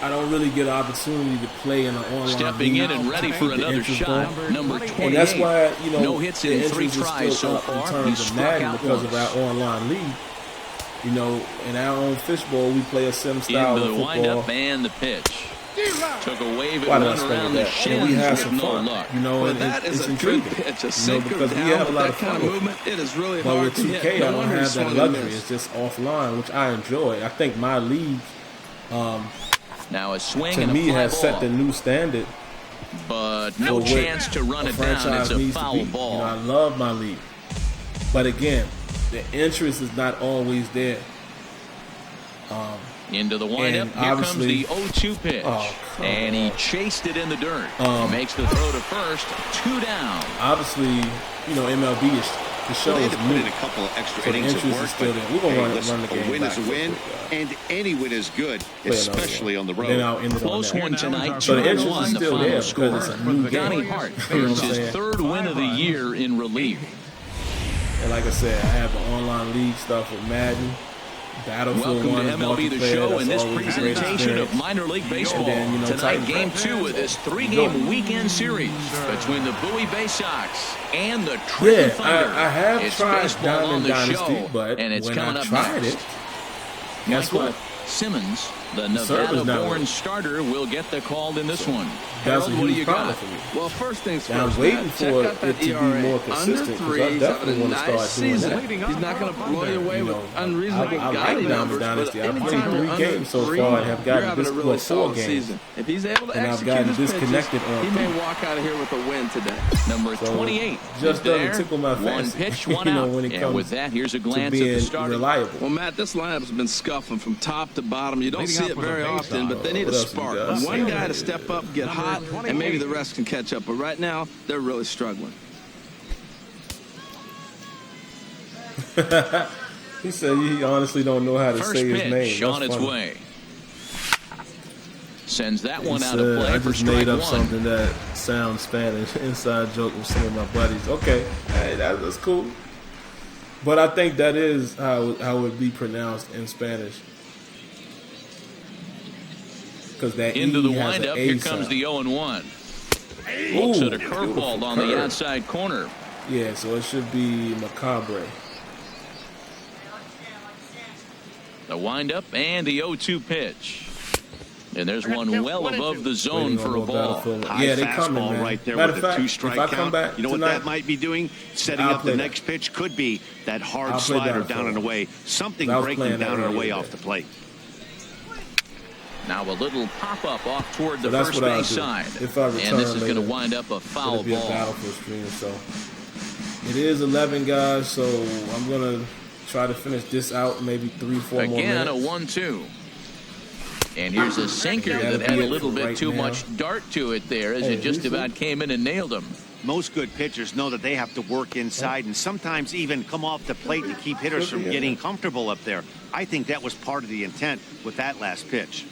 I don't really get an opportunity to play in an online Stepping league. in and ready for another shot, number 28. And that's why, you know, no hits in 3 tries so far. In terms of Madden because of our online league. You know, in our own fishbowl, we play a sim style of football. Into the windup and the pitch. Took a wave and went around the shins we have with some fun. no luck. You know, and it's intriguing. Pitch, a you know, because we have a lot of fun with movement. It is really but hard with 2K, to hit. I don't have that luxury. It's just offline, which I enjoy. I think my league, now a swing to and me, a fly has ball. set the new standard. But no chance to run it down. It's a foul ball. You know, I love my league, but again, the interest is not always there. Into the windup, here comes the 0-2 pitch. And he chased it in the dirt. Makes the throw to first, 2 down. Obviously, you know, MLB is the show is put in a couple of extra innings of work, but we're going to run the game. A win is a win, and any win is good, especially on the road. Close one tonight. So the interest is still there because it's a new Johnny game. Hart earns his 3rd win of the year in relief. And like I said, I have the online league stuff with Madden. Welcome to MLB The Show and this presentation of minor league baseball. Then, you know, tonight, Game 2 of this 3-game weekend series between the Bowie Bay Sox and the Trenton Thunder. I have it's tried baseball on the Dynasty, show, but and it's when coming I up tried next. it, guess what? Simmons, the Nevada-born starter, will get the call in this one. That's a Harold, what do huge you problem got? for me. Well, first things now, first, I'm waiting Matt, for it to be more consistent because I definitely want to start doing that. He's not going to blow you away with unreasonable I like numbers, Dynasty. but I've played 3 games so far and have gotten this really 4 games. Season. If he's able to and I've execute gotten his disconnected pitches, on he may walk out of here with a win today. Number 28 just doesn't there. tickle my fancy. 1 pitch, 1 out. When it comes and with that, here's a glance to being at the starter. reliable. Well, Matt, this lineup's been scuffling from top to bottom. You don't see it very often, but they need a spark. One guy to step up, get hot, and maybe the rest can catch up. But right now, they're really struggling. He said he honestly don't know how to say his name. First pitch on its way. Sends that one out of play for strike 1. I just made up something that sounds Spanish. Inside joke with some of my buddies. Okay, hey, that's cool. But I think that is how it would be pronounced in Spanish. Because that into the has windup. Here comes the 0-1. Looks at a curveball on the outside corner. Yeah, so it should be Macabre. The windup and the 0-2 pitch. And there's one well above the zone for a ball. Yeah, they coming, man. Right there Matter with of fact, 2-strike if I come back you know tonight, what that might be doing? Setting up the next pitch could be that hard slider down and away. Something breaking down and away off the plate. Now a little pop-up off toward the first base side. If I return and this is going to wind up a foul ball. A battle for stream, so it is 11 guys, so I'm going to try to finish this out maybe 3-4 more minutes. Again, a 1-2. And here's a sinker that had a little bit too much dart to it there as it just about came in and nailed him. Most good pitchers know that they have to work inside and sometimes even come off the plate to keep hitters from getting comfortable up there. I think that was part of the intent with that last pitch.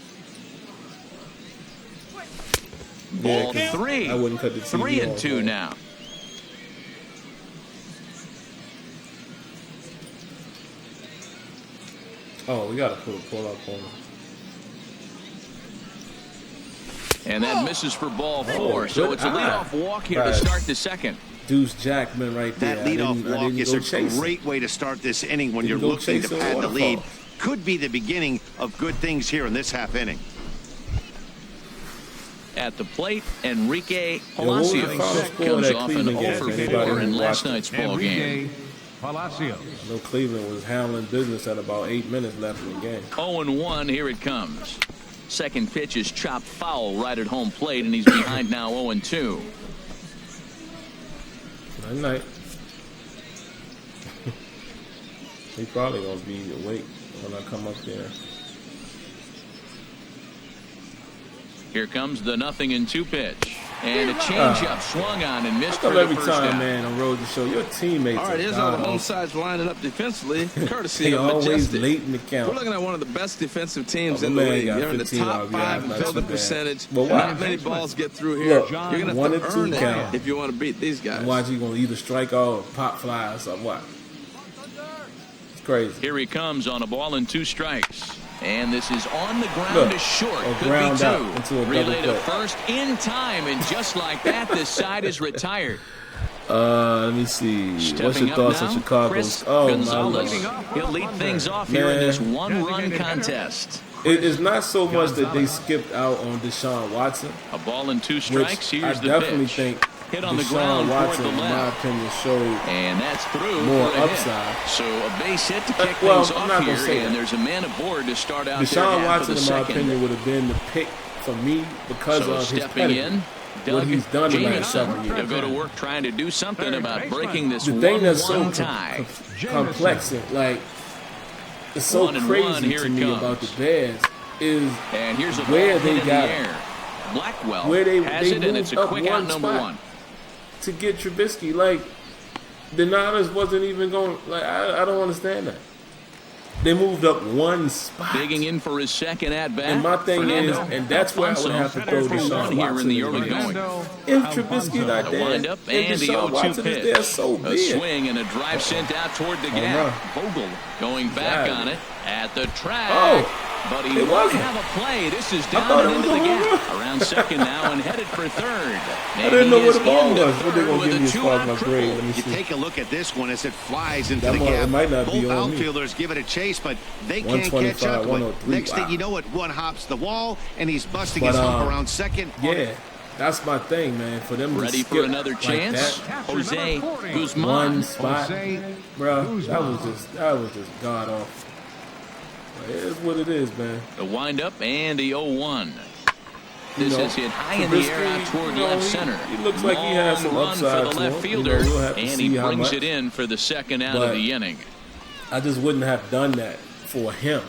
Ball 3. I wouldn't cut the TV 3-2 now. Oh, we got to put a pull-up on him. And that misses for ball 4. So it's a leadoff walk here to start the second. Deuce Jackman right there. That leadoff walk is a great way to start this inning when you're looking to pad the lead. Could be the beginning of good things here in this half inning. At the plate, Enrique Palacios comes off an 0-for-4 in last night's ball game. Palacios. I know Cleveland was handling business at about 8 minutes left in the game. 0-1, here it comes. Second pitch is chopped foul right at home plate, and he's behind now 0-2. Night. He probably going to be awake when I come up there. Here comes the 0-2 pitch. And a changeup swung on and missed for the every first time, down. man, on Road to Show, your teammates. All right, here's how the home side's lining up defensively, courtesy they of always Majestic. late in the count. We're looking at one of the best defensive teams in the league. They're in the top 5 in fielding percentage. Not many balls get through here. Look, you're going to have to earn count. it if you want to beat these guys. Watch, you're going to either strike out or pop fly or something. What? It's crazy. Here he comes on a ball and 2 strikes. And this is on the ground to short. Could be 2. Relay to first in time. And just like that, this side is retired. Let me see. What's your thoughts on Chicago's? Gonzalez. He'll lead things off here in this 1-run contest. It's not so much that they skipped out on Deshaun Watson. A ball and 2 strikes. Here's the definitely pitch. think hit on the Deshaun ground Watson, toward the left. in my opinion, showed and that's through more for a upside. Hit. So a base hit to kick things off here, and there's a man aboard to start out Deshaun there Watson, the in my opinion, would have been the pick for me because of his pedigree. What he's done in the last 7 years. He'll go to work trying to do something about breaking this the thing that's so tie. complex, like it's so crazy to me about the Bears is and here's a where they got Blackwell where they has it, and moved it's a up quick out one number spot 1 to get Trubisky. Like the Niners wasn't even going. Like I don't understand that. They moved up one spot. Digging in for his second at bat. And my thing is, and that's where I would have to throw Deshaun here in the early Watson. going. If Trubisky not there, and Deshaun Watson is there, so be it. A swing and a drive sent out toward the gap. Vogel going back on it at the track. But he won't have a play. This is down and into the gap. Around second now and headed for third. I didn't know where the ball was. What they gonna give me as far as my grade? Let me you see. take a look at this one as it flies into the gap. It might not Both be on outfielders give it a chase, but they can't catch up to it. Next thing you know it, one hops the wall, and he's busting his hump around second. Yeah. That's my thing, man. For them ready to skip for another chance, like that, Jose Guzman. One spot, bro. That was just god awful. It is what it is, man. The windup and the 0-1. This is hit high in the Trubisky, air out toward left center. He looks like he has some upside for the left to fielder, him. We'll have to and see he how brings much. it in for the second out of the inning. I just wouldn't have done that for him.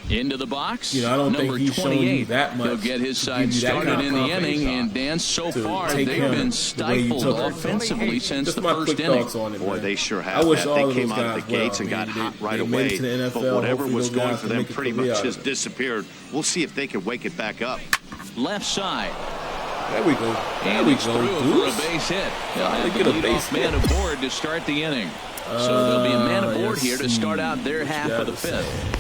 Into the box. I don't number think he's shown you that much. He'll get his side started in the inning, and Dan, so far they've been stifled offensively since the first inning. Boy, they sure have. They came out of the gates and got hot right away. But whatever was going for them pretty much just disappeared. We'll see if they can wake it back up. Left side. There we go. And it's through for a base hit. They'll have the leadoff man aboard to start the inning. So there'll be a man aboard here to start out their half of the fifth.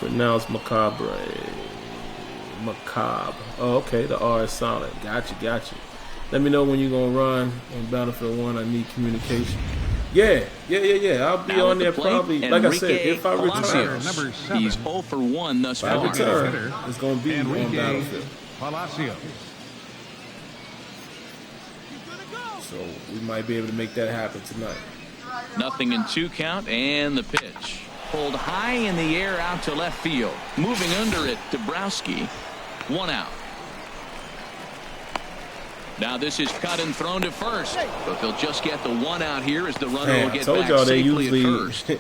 Pronounced macabre. Macabre. Oh, okay. The R is solid. Gotcha. Let me know when you're going to run on Battlefield 1. I need communication. Yeah. I'll be on there probably. Like I said, if I return. He's 0 for 1 thus far. If I return, it's going to be on Battlefield. So we might be able to make that happen tonight. 0-2 count and the pitch. Pulled high in the air out to left field. Moving under it, Dabrowski. 1 out. Now this is cut and thrown to first. But they'll just get the 1 out here as the runner will get back y'all they safely usually at first.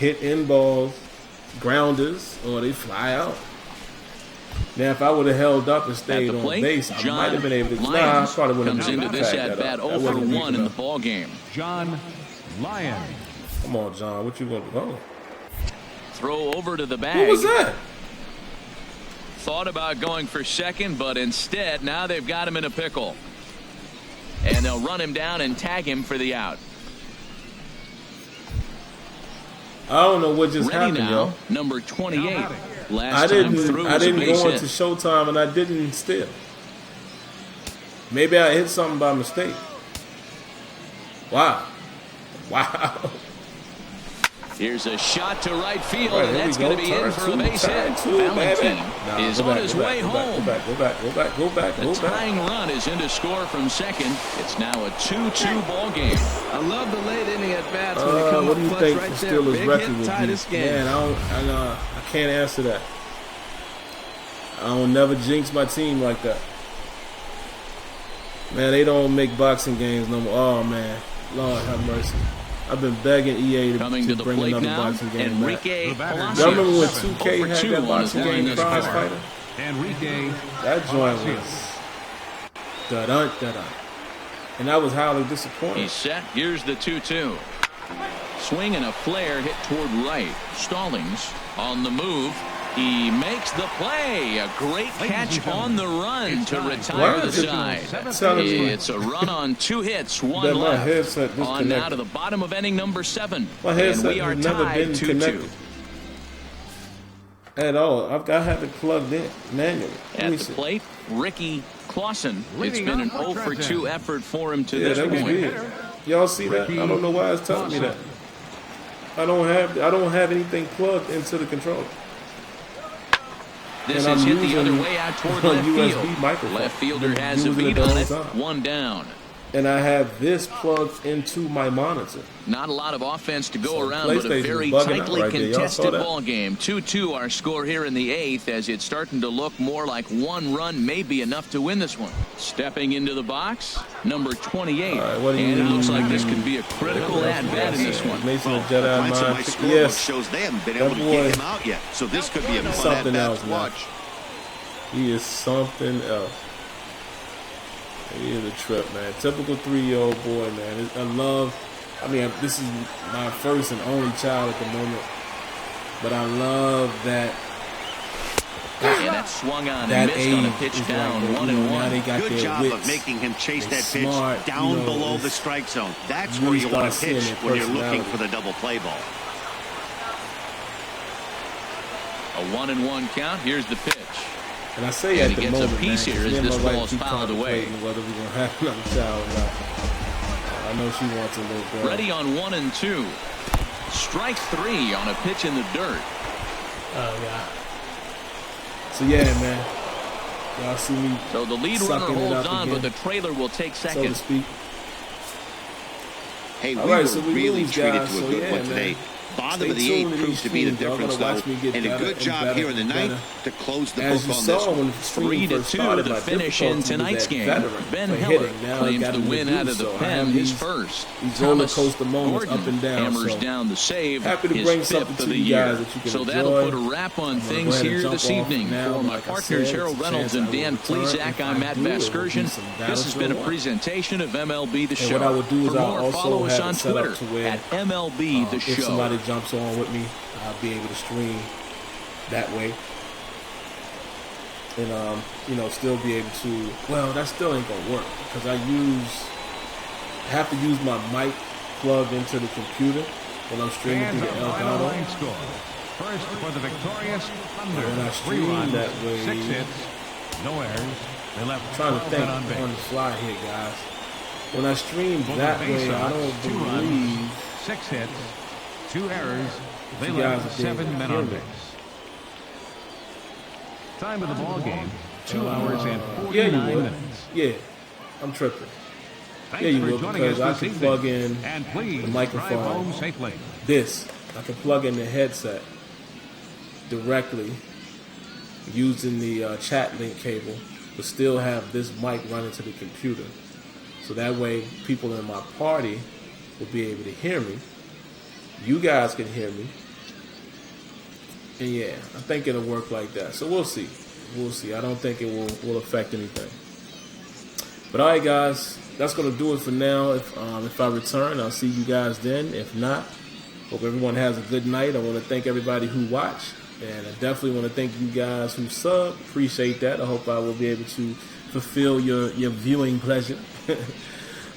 hit in balls, grounders, or they fly out. Now, if I would have held up and stayed on base, I might have been able to. I probably wouldn't have comes into this at bat 0 for 1 in the ball game. John Lyon. Come on, John. What you going to do? Oh. Throw over to the bag. What was that? Thought about going for second, but instead, now they've got him in a pickle. And they'll run him down and tag him for the out. I don't know what just happened, now, Number 28. I didn't go into Showtime, and I didn't steal. Maybe I hit something by mistake. Wow. Here's a shot to right field, and that's going to be in for a base hit. Valentine is on his way home. Go back. The tying run is in to score from second. It's now a 2-2 ball game. I love the late inning at bats when they come what do you up think right the there. Steelers' Big record hit, will tie be? this game. Man, I can't answer that. I don't never jinx my team like that. Man, they don't make boxing games no more. Oh man, Lord have mercy. I've been begging EA to bring another boxing game back. Y'all remember when 2K had that boxing game, Prize Fighter? Enrique. That joint was da-dun, da-dun. And I was highly disappointed. He's set. Here's the 2-2. Swing and a flare hit toward right. Stallings on the move. He makes the play. A great catch on the run to retire the side. It's a run on 2 hits, 1 left. On now to the bottom of inning number 7. And we are tied 2-2. At all. I had it plugged in manually. At the plate, Ricky Clausen. It's been an 0-for-2 effort for him to this point. Y'all see that? I don't know why it's telling me that. I don't have anything plugged into the controller. This is hit the other way out toward left field. Left fielder has a beat on it. 1 down. And I have this plugged into my monitor. Not a lot of offense to go around, but a very tightly contested ball game. 2-2 our score here in the 8th, as it's starting to look more like 1 run may be enough to win this one. Stepping into the box, number 28. And it looks like this could be a critical at-bat in this one. Mason Jedi yes. Shows they haven't been able to get him out yet. So this could be a fun something else, watch. He is something else. He is a trip, man. Typical 3-year-old boy, man. I mean, this is my first and only child at the moment. But I love that. And that swung on and missed on a pitch down, 1-1. Good job of making him chase that pitch down below the strike zone. That's where you want to pitch when you're looking for the double play ball. A 1-1 count. Here's the pitch. And I say at the moment, a piece here as this ball is fouled away. Whether we're going to have another child or not. I know she wants a little girl. Ready on 1 and 2. Strike 3 on a pitch in the dirt. Oh, yeah. So, yeah, man. Y'all see me. So the lead runner holds on, but the trailer will take second. So to speak. Hey, we were really treated to a good one today. Bottom of the 8th proved to be the difference, though, and a good job here in the 9th to close the book on this one. 3-2 the finish in tonight's game. Ben Heller claims the win out of the pen, his first. Thomas Gordon hammers down the save, his 5th of the year. So that'll put a wrap on things here this evening. For my partners Harold Reynolds and Dan Plesac, I'm Matt Vasgersian. This has been a presentation of MLB The Show. For more, follow us on Twitter at MLB The Show. Jumps on with me, I'll be able to stream that way, and still be able to. Well, that still ain't gonna work because I have to use my mic plugged into the computer when I'm streaming through the Elgato. First for the victorious Thunder. When I stream that way, 6 hits, no errors. They left I'm trying to think on the fly here, guys. When I stream that way, I don't believe 6 hits. 2 errors. They left 7 men on base. Time of the ball game: 2 hours and 49 minutes. Yeah, I'm tripping. Yeah, you will, because I can plug in the microphone. I can plug in the headset directly using the chat link cable, but still have this mic running to the computer. So that way, people in my party will be able to hear me. You guys can hear me. And yeah, I think it'll work like that. So we'll see. We'll see. I don't think it will affect anything. But all right, guys, that's going to do it for now. If I return, I'll see you guys then. If not, hope everyone has a good night. I want to thank everybody who watched. And I definitely want to thank you guys who subbed. Appreciate that. I hope I will be able to fulfill your viewing pleasure.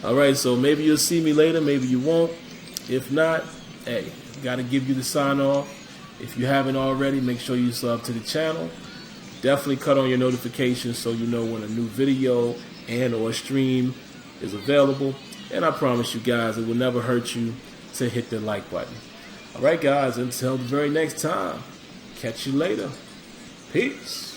All right, so maybe you'll see me later. Maybe you won't. If not, hey, got to give you the sign off. If you haven't already, make sure you sub to the channel. Definitely cut on your notifications so you know when a new video and or stream is available. And I promise you guys, it will never hurt you to hit the like button. All right, guys, until the very next time, catch you later. Peace.